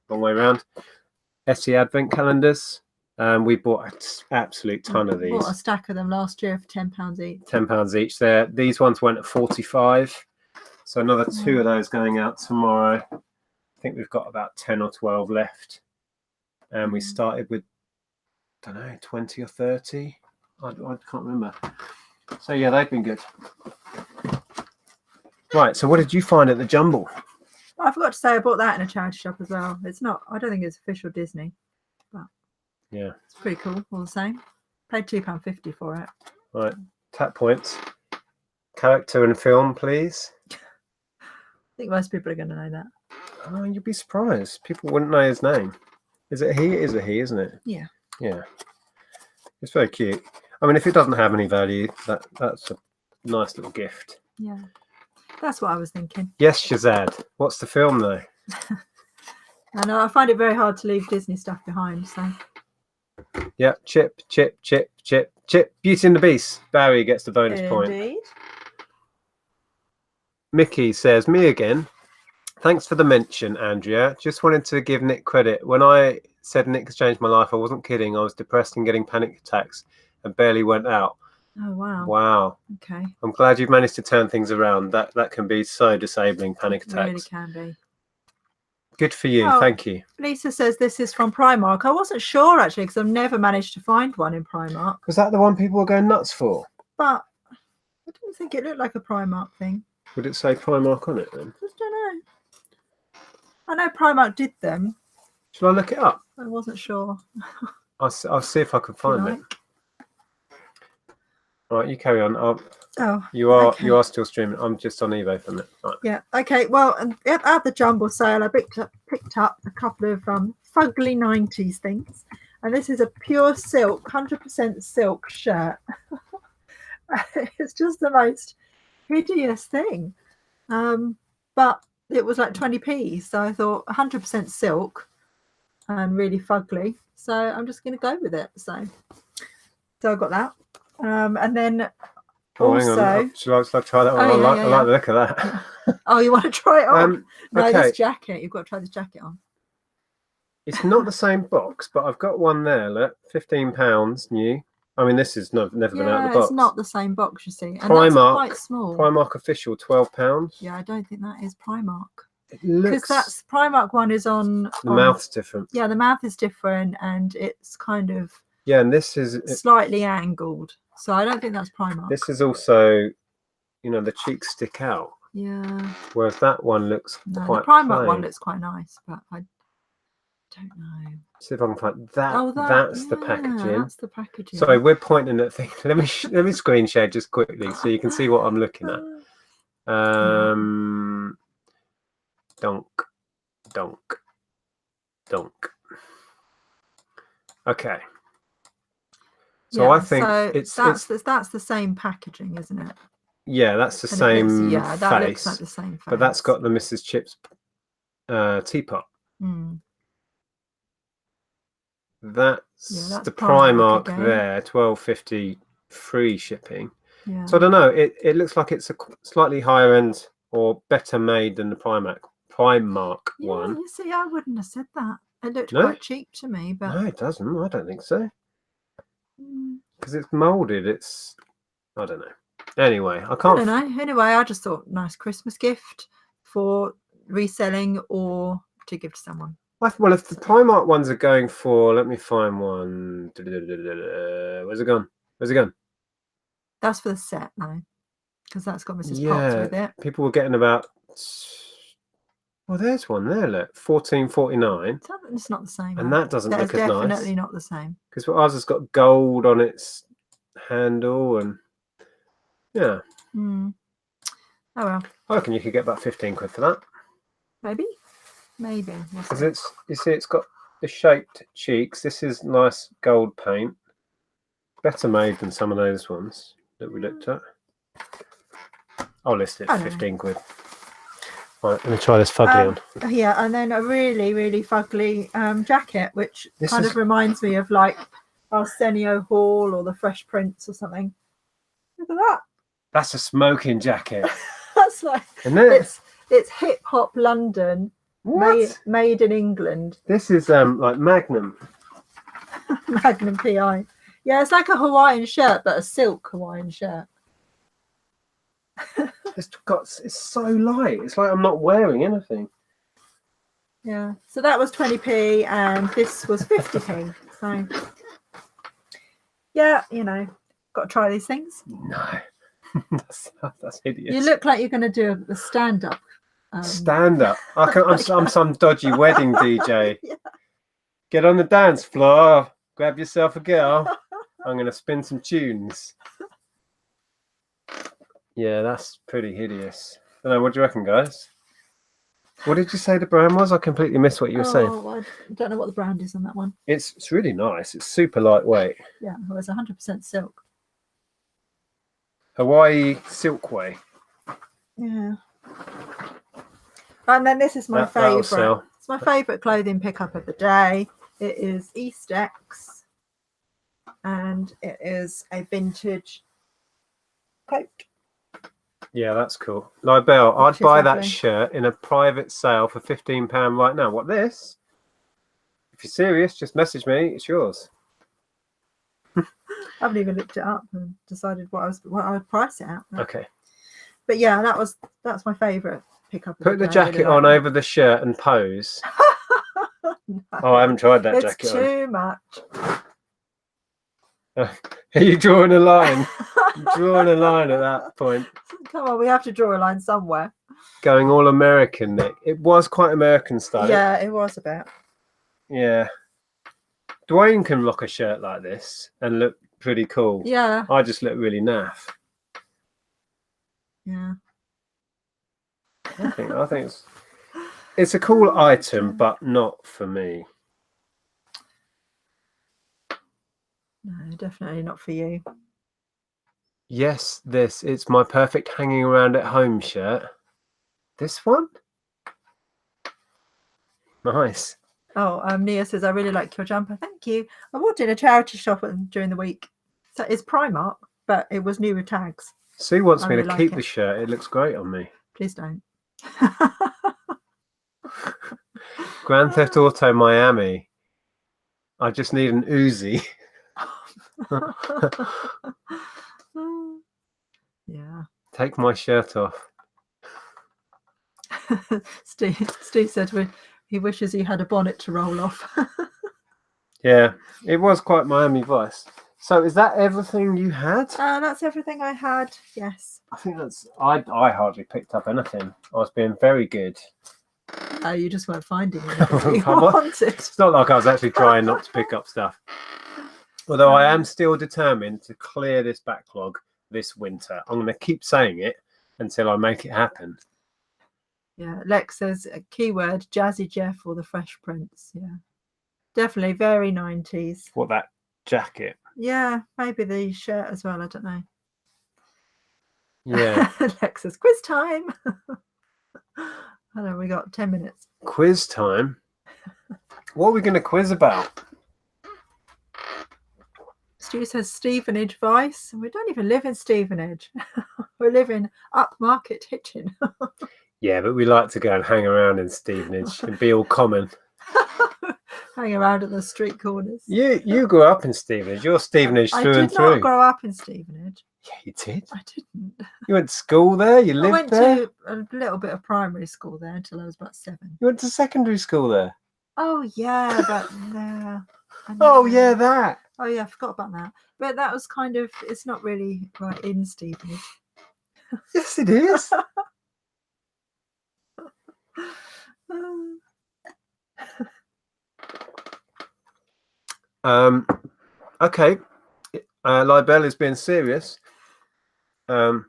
long way around. SE Advent calendars. We bought an absolute ton of these. Bought a stack of them last year for £10 each. £10 each. There. These ones went at 45. So another 2 of those going out tomorrow. I think we've got about 10 or 12 left. And we started with, I don't know, 20 or 30. I can't remember. So yeah, they've been good. Right, so what did you find at the Jumble? I forgot to say I bought that in a charity shop as well. It's not, I don't think it's official Disney, but yeah, it's pretty cool all the same. Paid £2.50 for it. Right, tap points. Character and film, please. I think most people are going to know that. Oh, you'd be surprised. People wouldn't know his name. Is it he? It is a he, isn't it? Yeah. Yeah. It's very cute. I mean, if it doesn't have any value, that's a nice little gift. Yeah. That's what I was thinking. Yes, Shazad. What's the film, though? I know, I find it very hard to leave Disney stuff behind, so. Yeah, Chip. Beauty and the Beast. Barry gets the bonus point. Indeed. Mickey says, me again. Thanks for the mention, Andrea. Just wanted to give Nick credit. When I said Nick has changed my life, I wasn't kidding. I was depressed and getting panic attacks and barely went out. Oh, wow. Wow. Okay. I'm glad you've managed to turn things around. That can be so disabling, panic It attacks. really can be. Good for you. Oh, thank you. Lisa says this is from Primark. I wasn't sure, actually, because I've never managed to find one in Primark. Was that the one people were going nuts for? But I didn't think it looked like a Primark thing. Would it say Primark on it then? Just don't know. I know Primark did them. Shall I look it up? I wasn't sure. I'll see if I can find it. All right, you carry on. Oh, you are okay. you are still streaming. I'm just on eBay for a minute. Right. Yeah. Okay. Well, at the Jumble sale, I picked up a couple of fugly 90s things, and this is a pure silk, 100% silk shirt. It's just the most hideous thing, but it was like 20p, so I thought 100% silk and really fugly, so I'm just going to go with it. So I got that, and then Hang on. Shall I try that one? Oh, I like the look of that. Oh, you want to try it on? No, okay. this jacket, you've got to try this jacket on. It's not the same box, but I've got one there. Look, £15 new. I mean, this is never been out of the box. It's not the same box, you see. And Primark, that's quite small. Primark official, £12. Yeah, I don't think that is Primark. Because that's Primark one is on. The mouth's different. Yeah, the mouth is different, and it's kind of. Yeah, and this is slightly angled, so I don't think that's Primark. This is also, the cheeks stick out. Yeah. Whereas that one looks quite. The Primark plain. one looks quite nice, but I don't know. See if I can find that. Oh, that's the packaging. That's the packaging. Sorry, we're pointing at things. Let me screen share just quickly so you can see what I'm looking at. Donk. Okay. So I think that's the same packaging, isn't it? Yeah, that's the same that face. Looks like the same face. But that's got the Mrs. Chips teapot. Mm. That's the Primark there, $12.50 free shipping. Yeah. So I don't know. It looks like it's a slightly higher end or better made than the Primark one. You see, I wouldn't have said that. It looked quite cheap to me, but no, it doesn't. I don't think so. Because it's molded. I don't know. Anyway, I don't know. Anyway, I just thought nice Christmas gift for reselling or to give to someone. Well, if the Primark ones are going for, let me find one. Where's it gone? That's for the set now, because that's got Mrs. Potts with it. People were getting about. Well, there's one there. Look, $14.49. It's not the same. And that doesn't look as nice. Definitely not the same. Because ours has got gold on its handle and yeah. Oh well. I reckon you could get about 15 quid for that. Maybe. Because it's got the shaped cheeks. This is nice gold paint. Better made than some of those ones that we looked at. I'll list it for 15 quid. Right, let me try this fugly on. Yeah, and then a really, really fugly jacket, which kind of reminds me of like Arsenio Hall or the Fresh Prince or something. Look at that. That's a smoking jacket. That's like it's hip hop London. What? Made in England. This is like Magnum. Magnum PI. Yeah, it's like a Hawaiian shirt, but a silk Hawaiian shirt. It's so light. It's like I'm not wearing anything. Yeah. So that was 20p and this was 50p. So yeah, got to try these things. No. that's hideous. You look like you're going to do a stand-up. Stand up. I'm some dodgy wedding DJ. Yeah. Get on the dance floor. Grab yourself a girl. I'm going to spin some tunes. Yeah, that's pretty hideous. I don't know, what do you reckon, guys? What did you say the brand was? I completely missed what you were saying. I don't know what the brand is on that one. It's really nice. It's super lightweight. Yeah, well, it's 100% silk. Hawaii Silkway. Yeah. And then this is my favourite. It's my favourite clothing pickup of the day. It is Eastex. And it is a vintage coat. Yeah, that's cool. Libel, I'd buy that shirt in a private sale for £15 right now. What, this? If you're serious, just message me. It's yours. I haven't even looked it up and decided what I would price it at. Okay. But yeah, that's my favourite pickup. Put the jacket on over the shirt and pose. No. Oh, I haven't tried that jacket It's too much. Are you drawing a line? Drawing a line at that point. Come on, we have to draw a line somewhere. Going all American, Nick. It was quite American style. Yeah, it was a bit. Yeah. Dwayne can rock a shirt like this and look pretty cool. Yeah. I just look really naff. Yeah. I think it's a cool Oh, item, dear. but not for me. No, definitely not for you. Yes, it's my perfect hanging around at home shirt. This one? Nice. Oh, Nia says, I really like your jumper. Thank you. I walked in a charity shop during the week. So it's Primark, but it was new with tags. Sue wants I me really to like keep it. the shirt. It looks great on me. Please don't. Grand Theft Auto Miami. I just need an Uzi. Yeah. Take my shirt off. Steve said he wishes he had a bonnet to roll off. Yeah, it was quite Miami Vice. So is that everything you had? That's everything I had. Yes. I think that's. I hardly picked up anything. I was being very good. You just weren't finding anything you I'm not- wanted. It's not like I was actually trying not to pick up stuff. Although I am still determined to clear this backlog this winter. I'm going to keep saying it until I make it happen. Yeah, Lex says a keyword, Jazzy Jeff or the Fresh Prince. Yeah, definitely very 90s. What, that jacket? Yeah, maybe the shirt as well. I don't know. Yeah. Lex says quiz time. I know we got 10 minutes. Quiz time? What are we going to quiz about? Stu says Stevenage Vice. We don't even live in Stevenage. We live in upmarket Hitchin. Yeah, but we like to go and hang around in Stevenage and be all common. Hang around at the street corners. You grew up in Stevenage. You're Stevenage through and through. I did not grow up in Stevenage. Yeah, you did. I didn't. You went to school there? You lived I went there? to a little bit of primary school there until I was about 7. You went to secondary school there? Oh, yeah, but there. Oh, yeah, that. Oh, yeah, I forgot about that. But that was kind of, it's not really right in Stevenage. Yes, it is. Okay. Libel is being serious about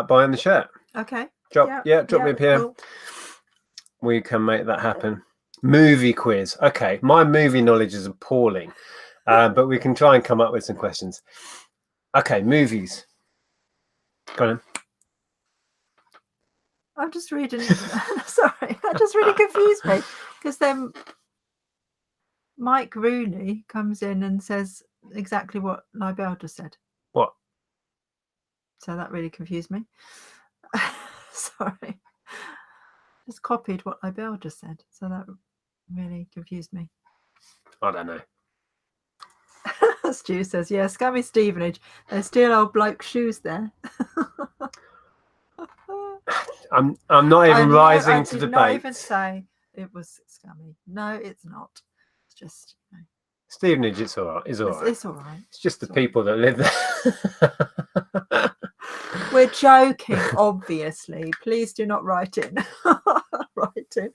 buying the shirt. Okay. Drop me a PM. Cool. We can make that happen. Movie quiz. Okay, my movie knowledge is appalling, but we can try and come up with some questions. Okay, movies. Go on. I'm just reading. Sorry, that just really confused me because then Mike Rooney comes in and says exactly what Libel just said. What? So that really confused me. Sorry. Just copied what Libel just said. So that really confused me. I don't know. Stu says, yeah, scummy Stevenage. There's still old bloke shoes there. I'm not even rising to did debate. Not even say it was scummy. No, it's not. It's just Stevenage, it's all right. It's all right. It's all right. It's just the people that live there. We're joking, obviously. Please do not write in.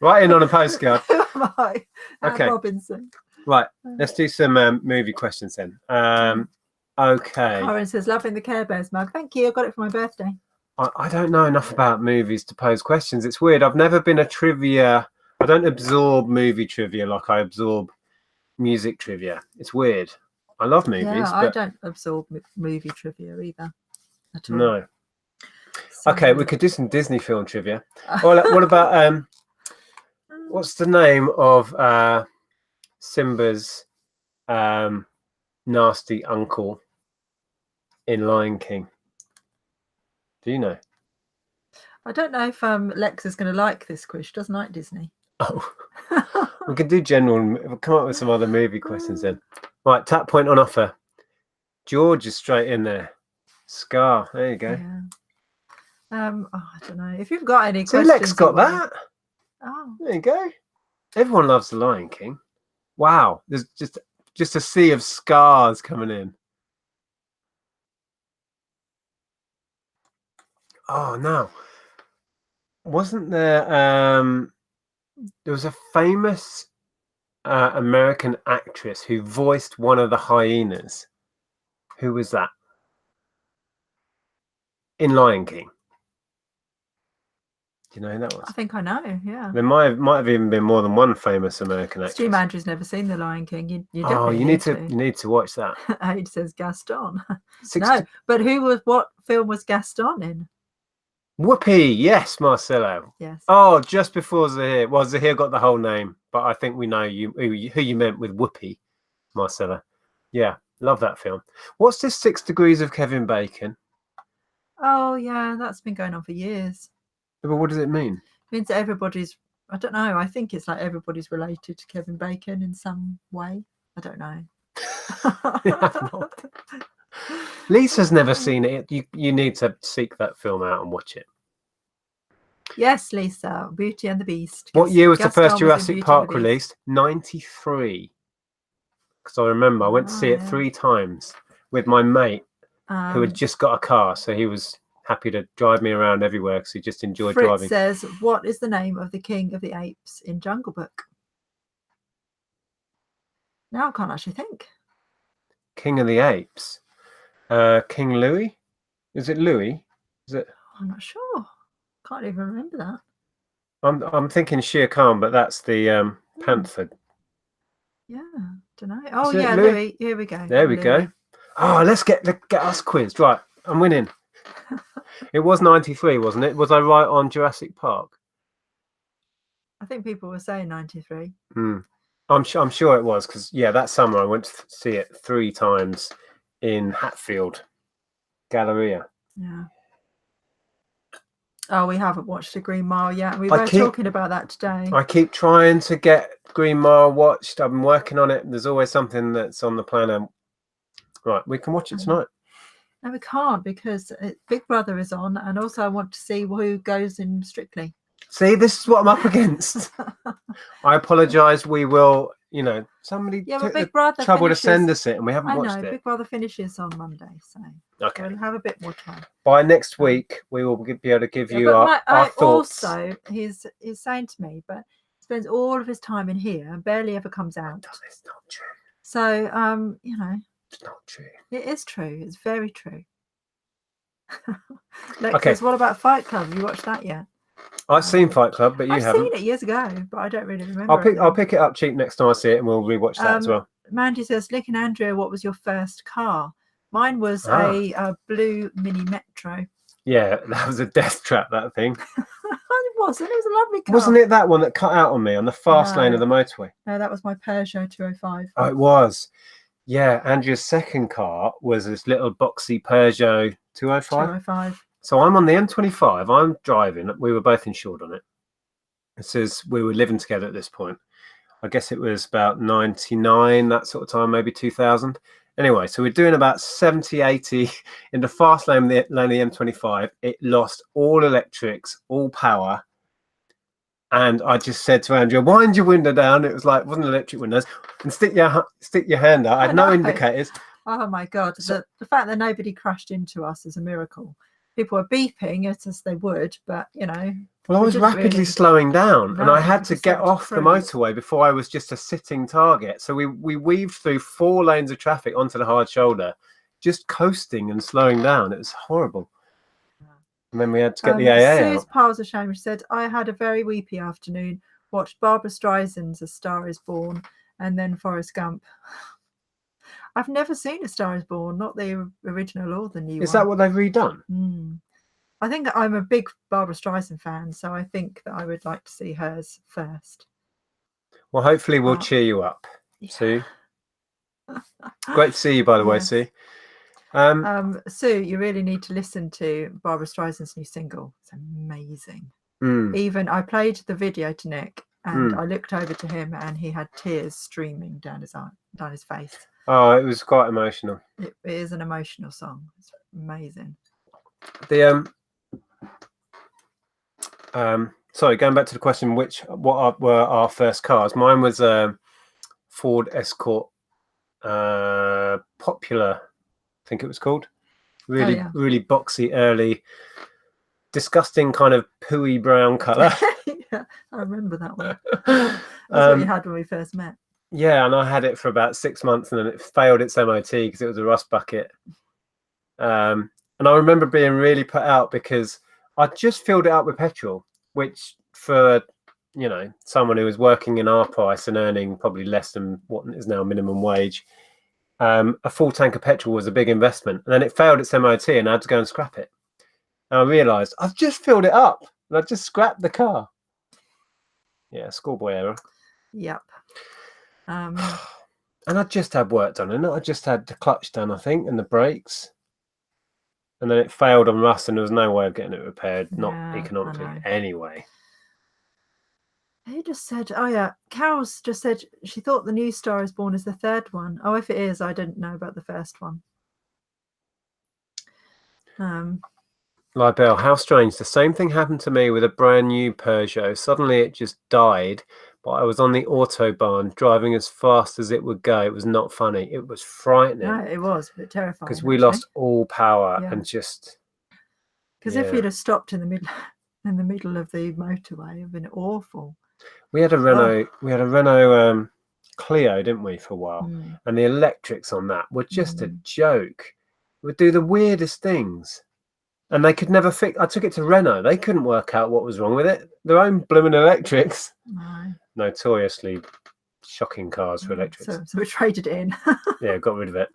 Write in on a postcard. Who am I? Okay. Robinson. Right. Let's do some movie questions then. Okay. Karen says, loving the Care Bears mug. Thank you. I got it for my birthday. I don't know enough about movies to pose questions. It's weird. I've never been a trivia. I don't absorb movie trivia like I absorb music trivia. It's weird. I love movies. Yeah, but I don't absorb movie trivia either. At all. No. So, Okay, we could do some Disney film trivia. What about what's the name of Simba's nasty uncle in Lion King? Do you know? I don't know if Lex is going to like this quiz. She doesn't like Disney. Oh, we can do general. We'll come up with some other movie questions then. Right, tap point on offer. George is straight in there. Scar, there you go. Yeah. I don't know if you've got any So questions. Lex got that. Oh, There you go. Everyone loves the Lion King. Wow, there's just a sea of scars coming in. Oh no, wasn't there? There was a famous American actress who voiced one of the hyenas. Who was that? In Lion King. Do you know who that was? I think I know. Yeah. There might have even been more than one famous American actress. Stu Andrew's never seen The Lion King. You Oh, definitely you need to watch that. Aid says Gaston. 60... No, but what film was Gaston in? Whoopi, yes, Marcelo. Yes. Oh, just before Zahir. Well, Zahir got the whole name, but I think we know who you meant with Whoopi, Marcella. Yeah, love that film. What's this 6 Degrees of Kevin Bacon? Oh, yeah, that's been going on for years. But what does it mean? It means that everybody's, I don't know, I think it's like everybody's related to Kevin Bacon in some way. I don't know. Lisa's never seen it. You need to seek that film out and watch it. Yes, Lisa, Beauty and the Beast. What year was the first Gaston was in Jurassic Beauty Park and the Beast. released? 93. Because I remember I went to see it yeah. 3 times with my mate who had Um, just got a car, so he was happy to drive me around everywhere because he just enjoyed Fritz driving. says, what is the name of the King of the Apes in Jungle Book? Now I can't actually think. King of the Apes. King Louis? Is it Louis? Is it? I'm not sure. Can't even remember that. I'm thinking Shere Khan, but that's the panther. Yeah, don't know. Oh Is it yeah, Louis? Louis. Here we go. There we Louis. go. Oh, let's get us quizzed. Right, I'm winning. It was 93, wasn't it? Was I right on Jurassic Park? I think people were saying 93. I'm sure it was, because that summer I went to see it 3 times in Hatfield Galleria. Yeah. Oh, we haven't watched The Green Mile yet. We were talking about that today. I keep trying to get Green Mile watched. I've been working on it. There's always something that's on the planner. Right, we can watch it tonight. No, we can't, because Big Brother is on, and also I want to see who goes in Strictly. See, this is what I'm up against. I apologise. We will, somebody but Big Brother trouble finishes, to send us it, and we haven't watched it. Big Brother finishes on Monday, so we'll have a bit more time. By next week, we will be able to give you our thoughts. Also, he's saying to me, but he spends all of his time in here and barely ever comes out. It's not true. So, it's not true. It is true. It's very true. Okay. What about Fight Club? Have you watched that yet? I've seen Fight Club, but you haven't. I've seen it years ago, but I don't really remember. I'll pick it up cheap next time I see it, and we'll rewatch that as well. Mandy says, Lick and Andrea, what was your first car? Mine was a blue Mini Metro. Yeah, that was a death trap, that thing. It wasn't. It was a lovely car. Wasn't it that one that cut out on me on the fast lane of the motorway? No, that was my Peugeot 205. Oh, it was. Yeah, Andrea's second car was this little boxy Peugeot 205. 205. So I'm on the M25. I'm driving. We were both insured on it. It says we were living together at this point. I guess it was about 99, that sort of time, maybe 2000. Anyway, so we're doing about 70, 80 in the fast lane of the M25. It lost all electrics, all power. And I just said to Andrea, wind your window down. It was like, it wasn't electric windows. And stick your hand out. I had no indicators. Oh, my God. The fact that nobody crashed into us is a miracle. People were beeping as they would, but, Well, I was rapidly slowing down, and I had to get off the motorway before I was just a sitting target. So we weaved through 4 lanes of traffic onto the hard shoulder, just coasting and slowing down. It was horrible. And then we had to get the AA Sue's out. Piles of Shame said, I had a very weepy afternoon, watched Barbara Streisand's A Star is Born, and then Forrest Gump. I've never seen A Star is Born, not the original or the new one. Is that what they've redone? I think I'm a big Barbara Streisand fan, so I think that I would like to see hers first. Well, hopefully we'll cheer you up, Sue. Great to see you, by the way, Sue. Sue, you really need to listen to Barbara Streisand's new single. It's amazing. Even I played the video to Nick, and I looked over to him, and he had tears streaming down his face. Oh, it was quite emotional. It is an emotional song. It's amazing. Sorry, going back to the question, what were our first cars? Mine was a Ford Escort Popular, I think it was called. Really boxy, early, disgusting kind of pooey brown colour. Yeah, I remember that one. That's what you had when we first met. Yeah, and I had it for about 6 months, and then it failed its MOT because it was a rust bucket. And I remember being really put out because I just filled it up with petrol, which for someone who was working in our price and earning probably less than what is now minimum wage, a full tank of petrol was a big investment. And then it failed its MOT, and I had to go and scrap it. And I realised I've just filled it up, and I just scrapped the car. Yeah, schoolboy error. Yep. And I just had work done, and I just had the clutch done, I think, and the brakes. And then it failed on rust, and there was no way of getting it repaired, not economically anyway. Who just said, oh yeah, Carol's just said she thought the new Star is Born is the third one. Oh, if it is, I didn't know about the first one. Libel, how strange. The same thing happened to me with a brand new Peugeot. Suddenly it just died, but I was on the Autobahn driving as fast as it would go. It was not funny. It was frightening. No, it was a bit terrifying. Because we lost all power and just... Because if we'd have stopped in the middle of the motorway, it would have been awful. We had a Renault Clio, didn't we, for a while? And the electrics on that were just a joke. It would do the weirdest things. And they could never fix. I took it to Renault. They couldn't work out what was wrong with it. Their own blooming electrics. No. Notoriously shocking cars for electrics. So we traded it in. Yeah, got rid of it.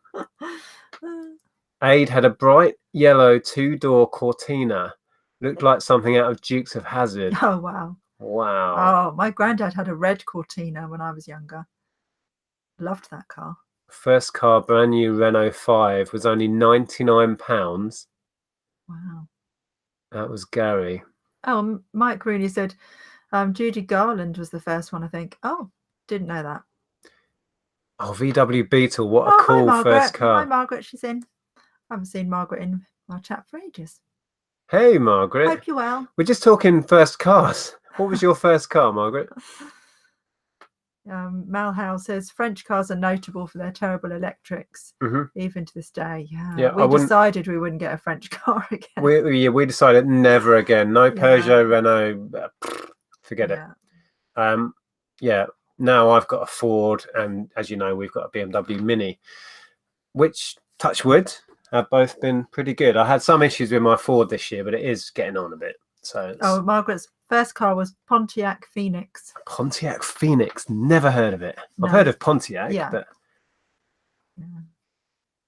Aid had a bright yellow 2-door Cortina. Looked like something out of Dukes of Hazzard. Oh, wow. Wow. Oh, my granddad had a red Cortina when I was younger. Loved that car. First car, brand new Renault 5, was only £99. Wow. That was Gary. Oh, Mike Rooney said Judy Garland was the first one, I think. Oh, didn't know that. Oh, VW Beetle. What a cool first car. Hi, Margaret. She's in. I haven't seen Margaret in our chat for ages. Hey, Margaret. Hope you're well. We're just talking first cars. What was your first car, Margaret? Malhouse says French cars are notable for their terrible electrics, even to this day. We decided we wouldn't get a French car again. We decided never again. No Peugeot, Renault, forget it. Now I've got a Ford, and as you know, we've got a BMW Mini, which, touch wood, have both been pretty good. I had some issues with my Ford this year, but it is getting on a bit. So Margaret's first car was Pontiac Phoenix. Pontiac Phoenix, never heard of it. No. I've heard of Pontiac, but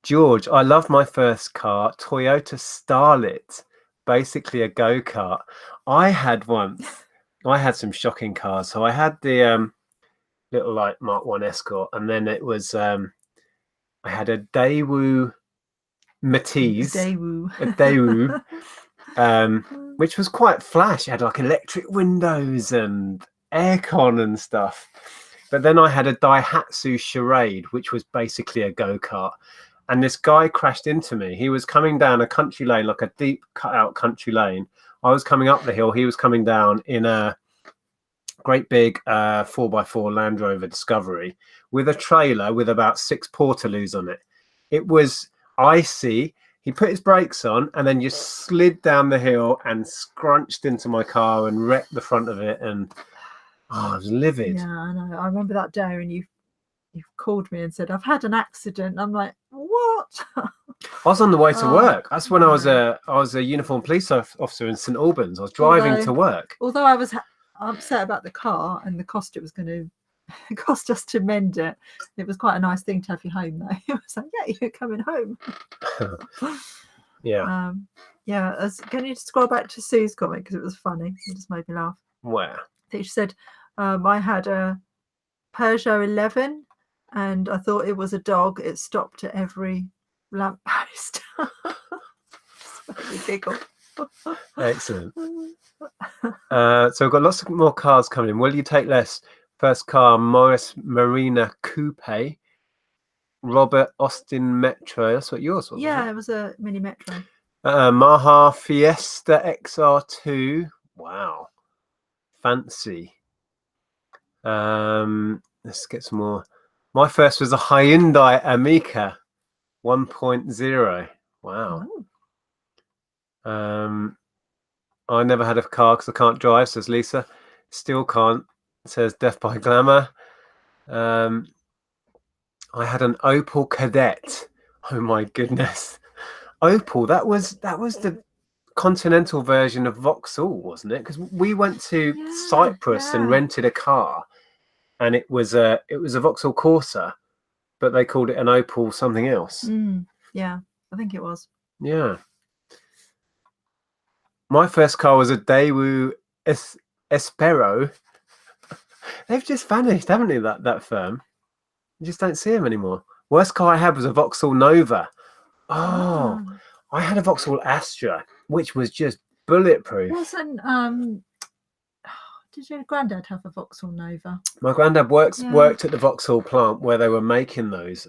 George, I love my first car, Toyota Starlet, basically a go-kart. I had some shocking cars. So I had the little like Mark 1 Escort, and then it was I had a Daewoo Matisse, which was quite flash. It had like electric windows and aircon and stuff. But then I had a Daihatsu Charade, which was basically a go-kart. And this guy crashed into me. He was coming down a country lane, like a deep cut-out country lane. I was coming up the hill. He was coming down in a great big 4x4 Land Rover Discovery with a trailer with about 6 Portaloos on it. It was icy. He put his brakes on and then just slid down the hill and scrunched into my car and wrecked the front of it. And I was livid. Yeah, I know. I remember that day when you called me and said, I've had an accident. I'm like, what? I was on the way to work. That's when I was a uniformed police officer in St Albans. I was driving to work. Although I was upset about the car and the cost it was going to cost us to mend it. It was quite a nice thing to have you home, though. It was like, yeah, you're coming home. Yeah. Can you scroll back to Sue's comment because it was funny? It just made me laugh. Where? I think she said, I had a Peugeot 11 and I thought it was a dog. It stopped at every lamppost. Giggle. Excellent. So we've got lots of more cars coming in. Will you take less? First car, Morris Marina Coupe, Robert Austin Metro. That's what yours was. Yeah, it was a Mini Metro. Maha Fiesta XR2. Wow, fancy. Let's get some more. My first was a Hyundai Amica 1.0. Wow. Oh. I never had a car because I can't drive, says Lisa. Still can't, says Death by Glamour. I had an Opel Kadett. Oh my goodness. Opel, that was the continental version of Vauxhall, wasn't it? Because we went to Cyprus and rented a car, and it was a Vauxhall Corsa, but they called it an Opel something else. Yeah, I think it was. Yeah. My first car was a Daewoo Espero. They've just vanished, haven't they, that firm? You just don't see them anymore. Worst car I had was a Vauxhall Nova. Oh, I had a Vauxhall Astra, which was just bulletproof. Wasn't did your granddad have a Vauxhall Nova? My granddad worked at the Vauxhall plant where they were making those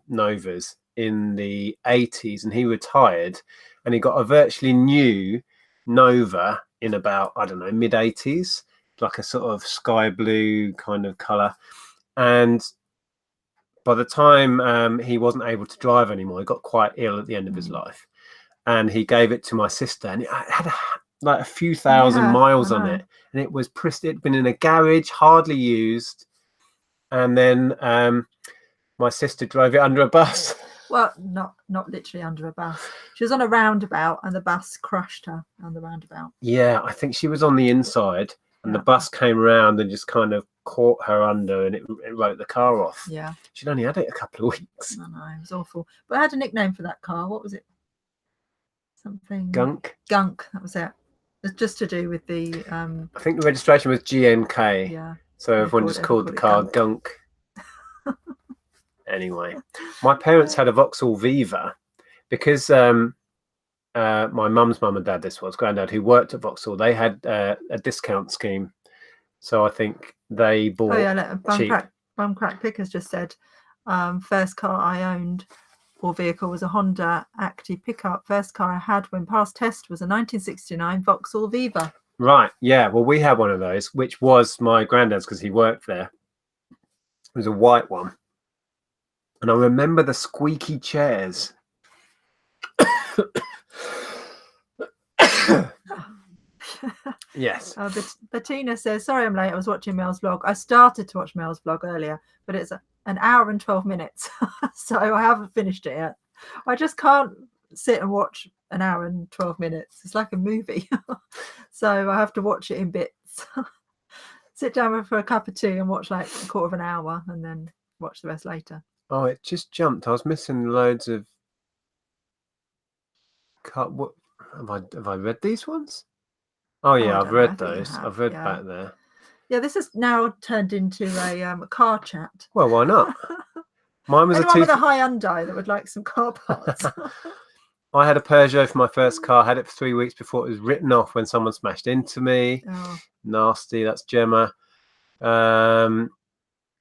Novas in the 80s, and he retired, and he got a virtually new Nova in about, I don't know, mid 80s, like a sort of sky blue kind of color. And by the time he wasn't able to drive anymore, he got quite ill at the end of his life, and he gave it to my sister, and it had like a few thousand miles on it, and it was it'd been in a garage, hardly used, and then my sister drove it under a bus. Well, not literally under a bus. She was on a roundabout, and the bus crushed her on the roundabout. Yeah, I think she was on the inside, and the bus came around and just kind of caught her under, and it wrote the car off. Yeah, she'd only had it a couple of weeks. I know, it was awful. But I had a nickname for that car. What was it? Something Gunk. That was it. It's just to do with the I think the registration was GNK. Yeah. So everyone just called the car Gunk. Anyway, my parents had a Vauxhall Viva because my mum's mum and dad, granddad, who worked at Vauxhall, they had a discount scheme. So I think they bought cheap. Bumcrack Pickers just said, first car I owned or vehicle was a Honda Acti pickup. First car I had when passed test was a 1969 Vauxhall Viva. Right, yeah. Well, we had one of those, which was my granddad's because he worked there. It was a white one. And I remember the squeaky chairs. Yes. Bettina says, sorry I'm late. I was watching Mel's vlog. I started to watch Mel's vlog earlier, but it's an hour and 12 minutes. So I haven't finished it yet. I just can't sit and watch an hour and 12 minutes. It's like a movie. So I have to watch it in bits. Sit down for a cup of tea and watch like a quarter of an hour and then watch the rest later. Oh, it just jumped. I was missing loads of what have I read these ones? Oh yeah, I've read those. I've read back there. Yeah, this has now turned into a car chat. Well, why not? Mine was with a Hyundai that would like some car parts. I had a Peugeot for my first car. Had it for 3 weeks before it was written off when someone smashed into me. Oh. Nasty. That's Gemma.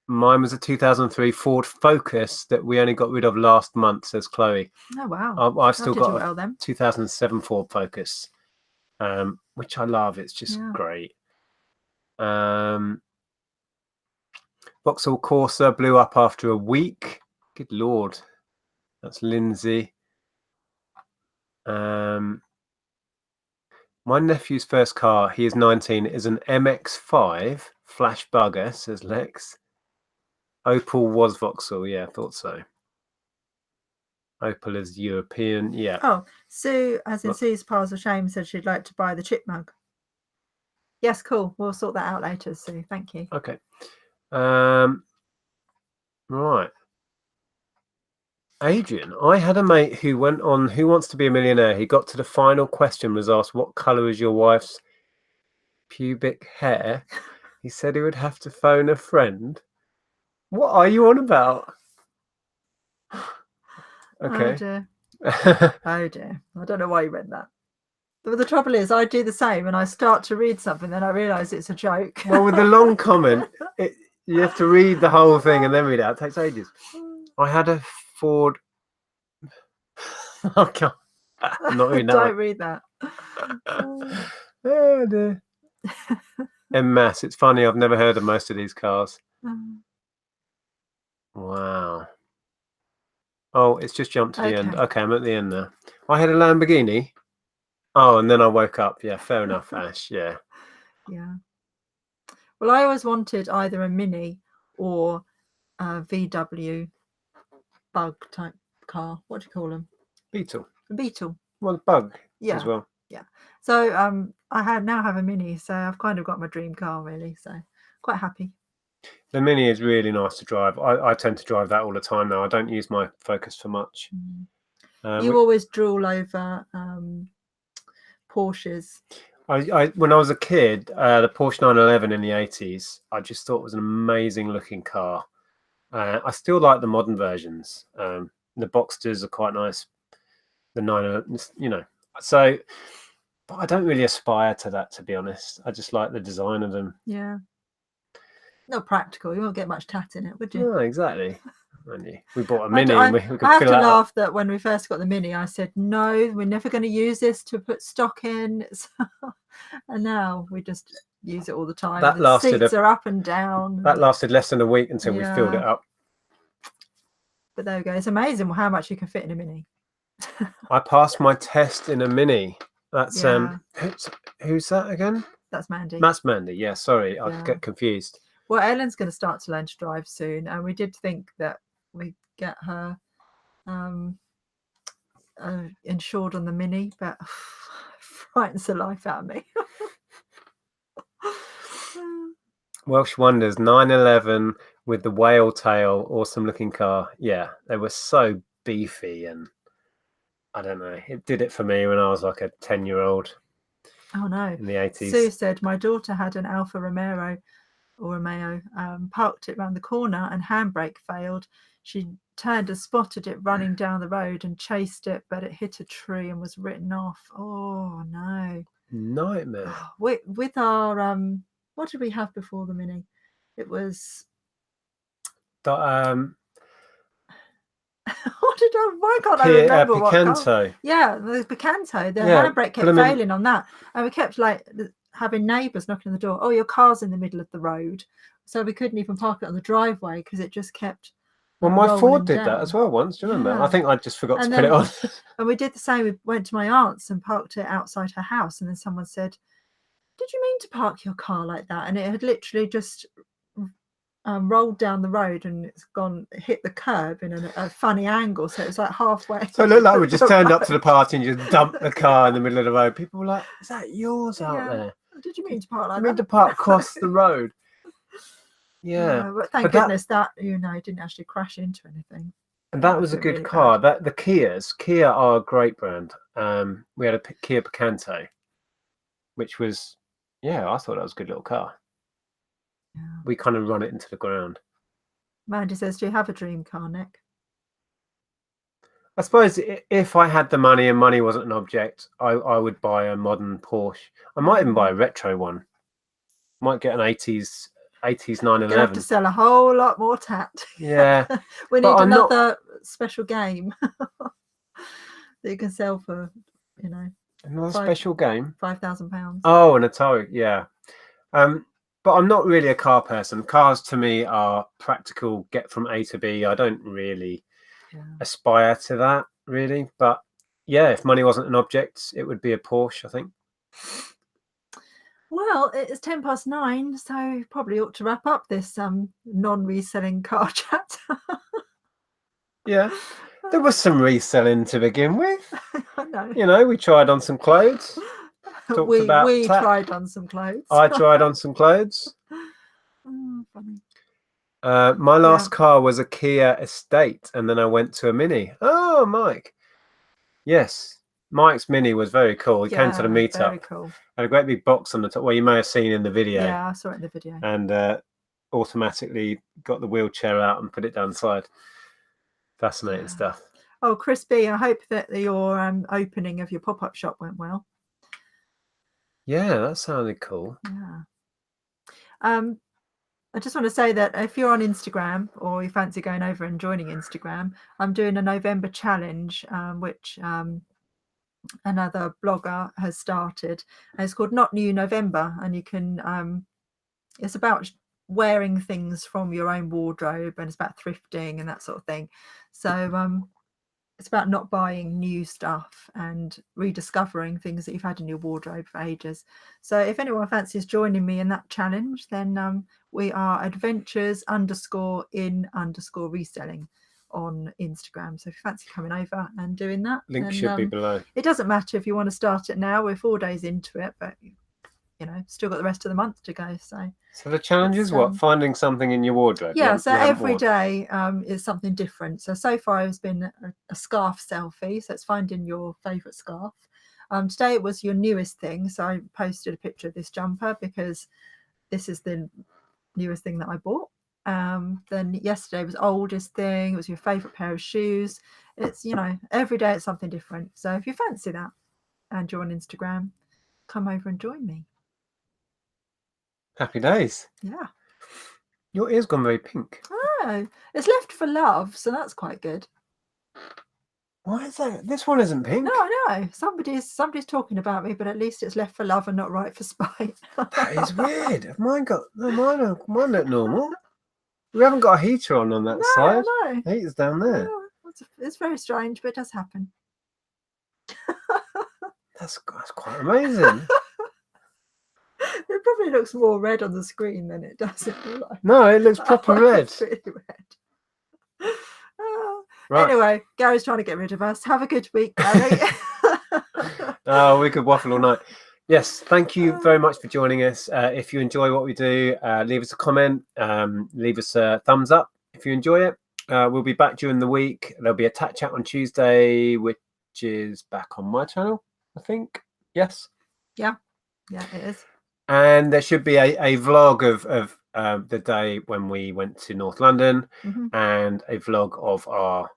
Mine was a 2003 Ford Focus that we only got rid of last month, says Chloe. Oh, wow. I've still got a 2007 Ford Focus, which I love. It's just great. Vauxhall Corsa blew up after a week. Good Lord. That's Lindsay. My nephew's first car, he is 19, is an MX-5 flash bugger, says Lex. Opel was Vauxhall, yeah, I thought so. Opel is European, yeah. Oh, Sue, as in Sue's Piles of Shame, said she'd like to buy the chip mug. Yes, cool. We'll sort that out later, Sue. Thank you. Okay. Right. Adrian, I had a mate who went on Who Wants to Be a Millionaire. He got to the final question, was asked, what colour is your wife's pubic hair? He said he would have to phone a friend. What are you on about? Okay. Oh dear. Oh dear. I don't know why you read that. But the trouble is, I do the same, and I start to read something, then I realise it's a joke. Well, with the long comment, you have to read the whole thing and then read it out. It takes ages. I had a Ford. Oh, God. I'm not reading that. Don't read that. Oh dear. En masse. It's funny. I've never heard of most of these cars. Wow. Oh, it's just jumped to the end. Okay, I'm at the end now. I had a Lamborghini. Oh, and then I woke up. Yeah, fair enough, Ash. Yeah. Yeah. Well, I always wanted either a Mini or a VW bug type car. What do you call them? Beetle. A Beetle. Well, bug Yeah. as well. Yeah. So I now have a Mini, so I've kind of got my dream car really. So quite happy. The Mini is really nice to drive. I tend to drive that all the time now. I don't use my Focus for much. You always drool over Porsches. When I was a kid, the Porsche 911 in the 80s, I just thought was an amazing looking car. I still like the modern versions. The Boxsters are quite nice. The 911, you know. So, but I don't really aspire to that, to be honest. I just like the design of them. Yeah. Not practical. You won't get much tat in it, would you? No, exactly. We bought a Mini and we could I have fill to that laugh up. that when we first got the Mini, I said, no, we're never going to use this to put stock in. And now we just use it all the time. That the lasted seats are up and down. That lasted less than a week until we filled it up. But there we go. It's amazing how much you can fit in a Mini. I passed my test in a Mini. That's who's that again? That's Mandy. That's Mandy. Yeah, sorry, I get confused. Well, Ellen's going to start to learn to drive soon, and we did think that we'd get her insured on the Mini, but frightens the life out of me. Welsh Wonders 911 with the whale tail, awesome looking car. Yeah, they were so beefy, and I don't know, it did it for me when I was like a 10-year-old. Oh no, in the 80s. Sue said my daughter had an Alfa Romeo parked it around the corner and handbrake failed. She turned and spotted it running down the road and chased it, but it hit a tree and was written off. Oh no, nightmare. With our what did we have before the Mini? It was why can't I remember Picanto. The Picanto. The handbrake kept failing on that, and we kept like having neighbours knocking on the door. Oh, your car's in the middle of the road, so we couldn't even park it on the driveway because it just kept. Well, my Ford did that as well once. Do you remember? I think I just forgot to put it on. And we did the same. We went to my aunt's and parked it outside her house, and then someone said, "Did you mean to park your car like that?" And it had literally just rolled down the road and it's hit the curb in a funny angle, so it was like halfway. So it looked like we just turned up to the party and just dumped the car in the middle of the road. People were like, "Is that yours out there? Did you mean to park like that? I mean to park across the road." Yeah, but thank goodness that didn't actually crash into anything. And that was a good really car. The Kia are a great brand. We had a Kia Picanto, which was, I thought that was a good little car. Yeah. We kind of run it into the ground. Mandy says, do you have a dream car, Nick? I suppose if I had the money and money wasn't an object, I would buy a modern Porsche. I might even buy a retro one. Might get an 80s 911. You have to sell a whole lot more tat. Yeah. We need another special game that you can sell for, Another special game? £5,000. Oh, an Atari, yeah. But I'm not really a car person. Cars to me are practical, get from A to B. I don't really aspire to that, really. But yeah, if money wasn't an object, it would be a Porsche, I think. Well, it's 9:10, so probably ought to wrap up this non-reselling car chat. Yeah, there was some reselling to begin with. I know. We tried on some clothes. We tried on some clothes. I tried on some clothes. Oh, funny. My last car was a Kia Estate, and then I went to a Mini. Oh, Mike. Yes, Mike's Mini was very cool. He came to the meetup. Very cool. Had a great big box on the top. Well, you may have seen in the video. Yeah, I saw it in the video. And automatically got the wheelchair out and put it down the side. Fascinating stuff. Oh, Chris B, I hope that your opening of your pop-up shop went well. Yeah, that sounded cool. Yeah. I just want to say that if you're on Instagram or you fancy going over and joining Instagram, I'm doing a November challenge, which another blogger has started. And it's called Not New November, and you can. It's about wearing things from your own wardrobe, and it's about thrifting and that sort of thing. So it's about not buying new stuff and rediscovering things that you've had in your wardrobe for ages. So if anyone fancies joining me in that challenge, then we are adventures_in_reselling on Instagram. So if you fancy coming over and doing that, Link then, should be below. it doesn't matter if you want to start it now. We're 4 days into it, but you know, still got the rest of the month to go. So the challenge is what? Finding something in your wardrobe. Yeah, so every day is something different. So far it's been a scarf selfie. So it's finding your favourite scarf. Today it was your newest thing. So I posted a picture of this jumper because this is the newest thing that I bought. Then yesterday was oldest thing. It was your favourite pair of shoes. It's, you know, every day it's something different. So if you fancy that and you're on Instagram, come over and join me. Happy days. Yeah. Your ear's gone very pink. Oh, it's left for love, so that's quite good. Why is that? This one isn't pink. No, I know. Somebody's talking about me, but at least it's left for love and not right for spite. That is weird. Have mine got mine look normal. We haven't got a heater on that side. No. The heater's down there. Yeah, it's very strange, but it does happen. That's quite amazing. It probably looks more red on the screen than it does in real life. No, it looks proper red. It's really red. Right. Anyway, Gary's trying to get rid of us. Have a good week, Gary. Oh, we could waffle all night. Yes, thank you very much for joining us. If you enjoy what we do, leave us a comment, leave us a thumbs up if you enjoy it. We'll be back during the week. There'll be a Tat Chat on Tuesday, which is back on my channel, I think. Yes. Yeah, it is. And there should be a vlog of the day when we went to North London, and a vlog of our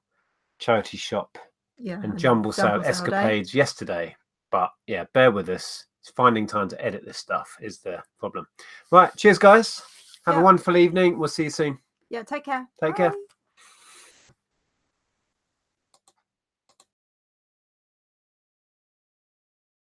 charity shop and Jumble sale escapades yesterday. But yeah, bear with us. It's finding time to edit this stuff is the problem. Right, cheers guys. Have a wonderful evening. We'll see you soon. Yeah, take care. Take care.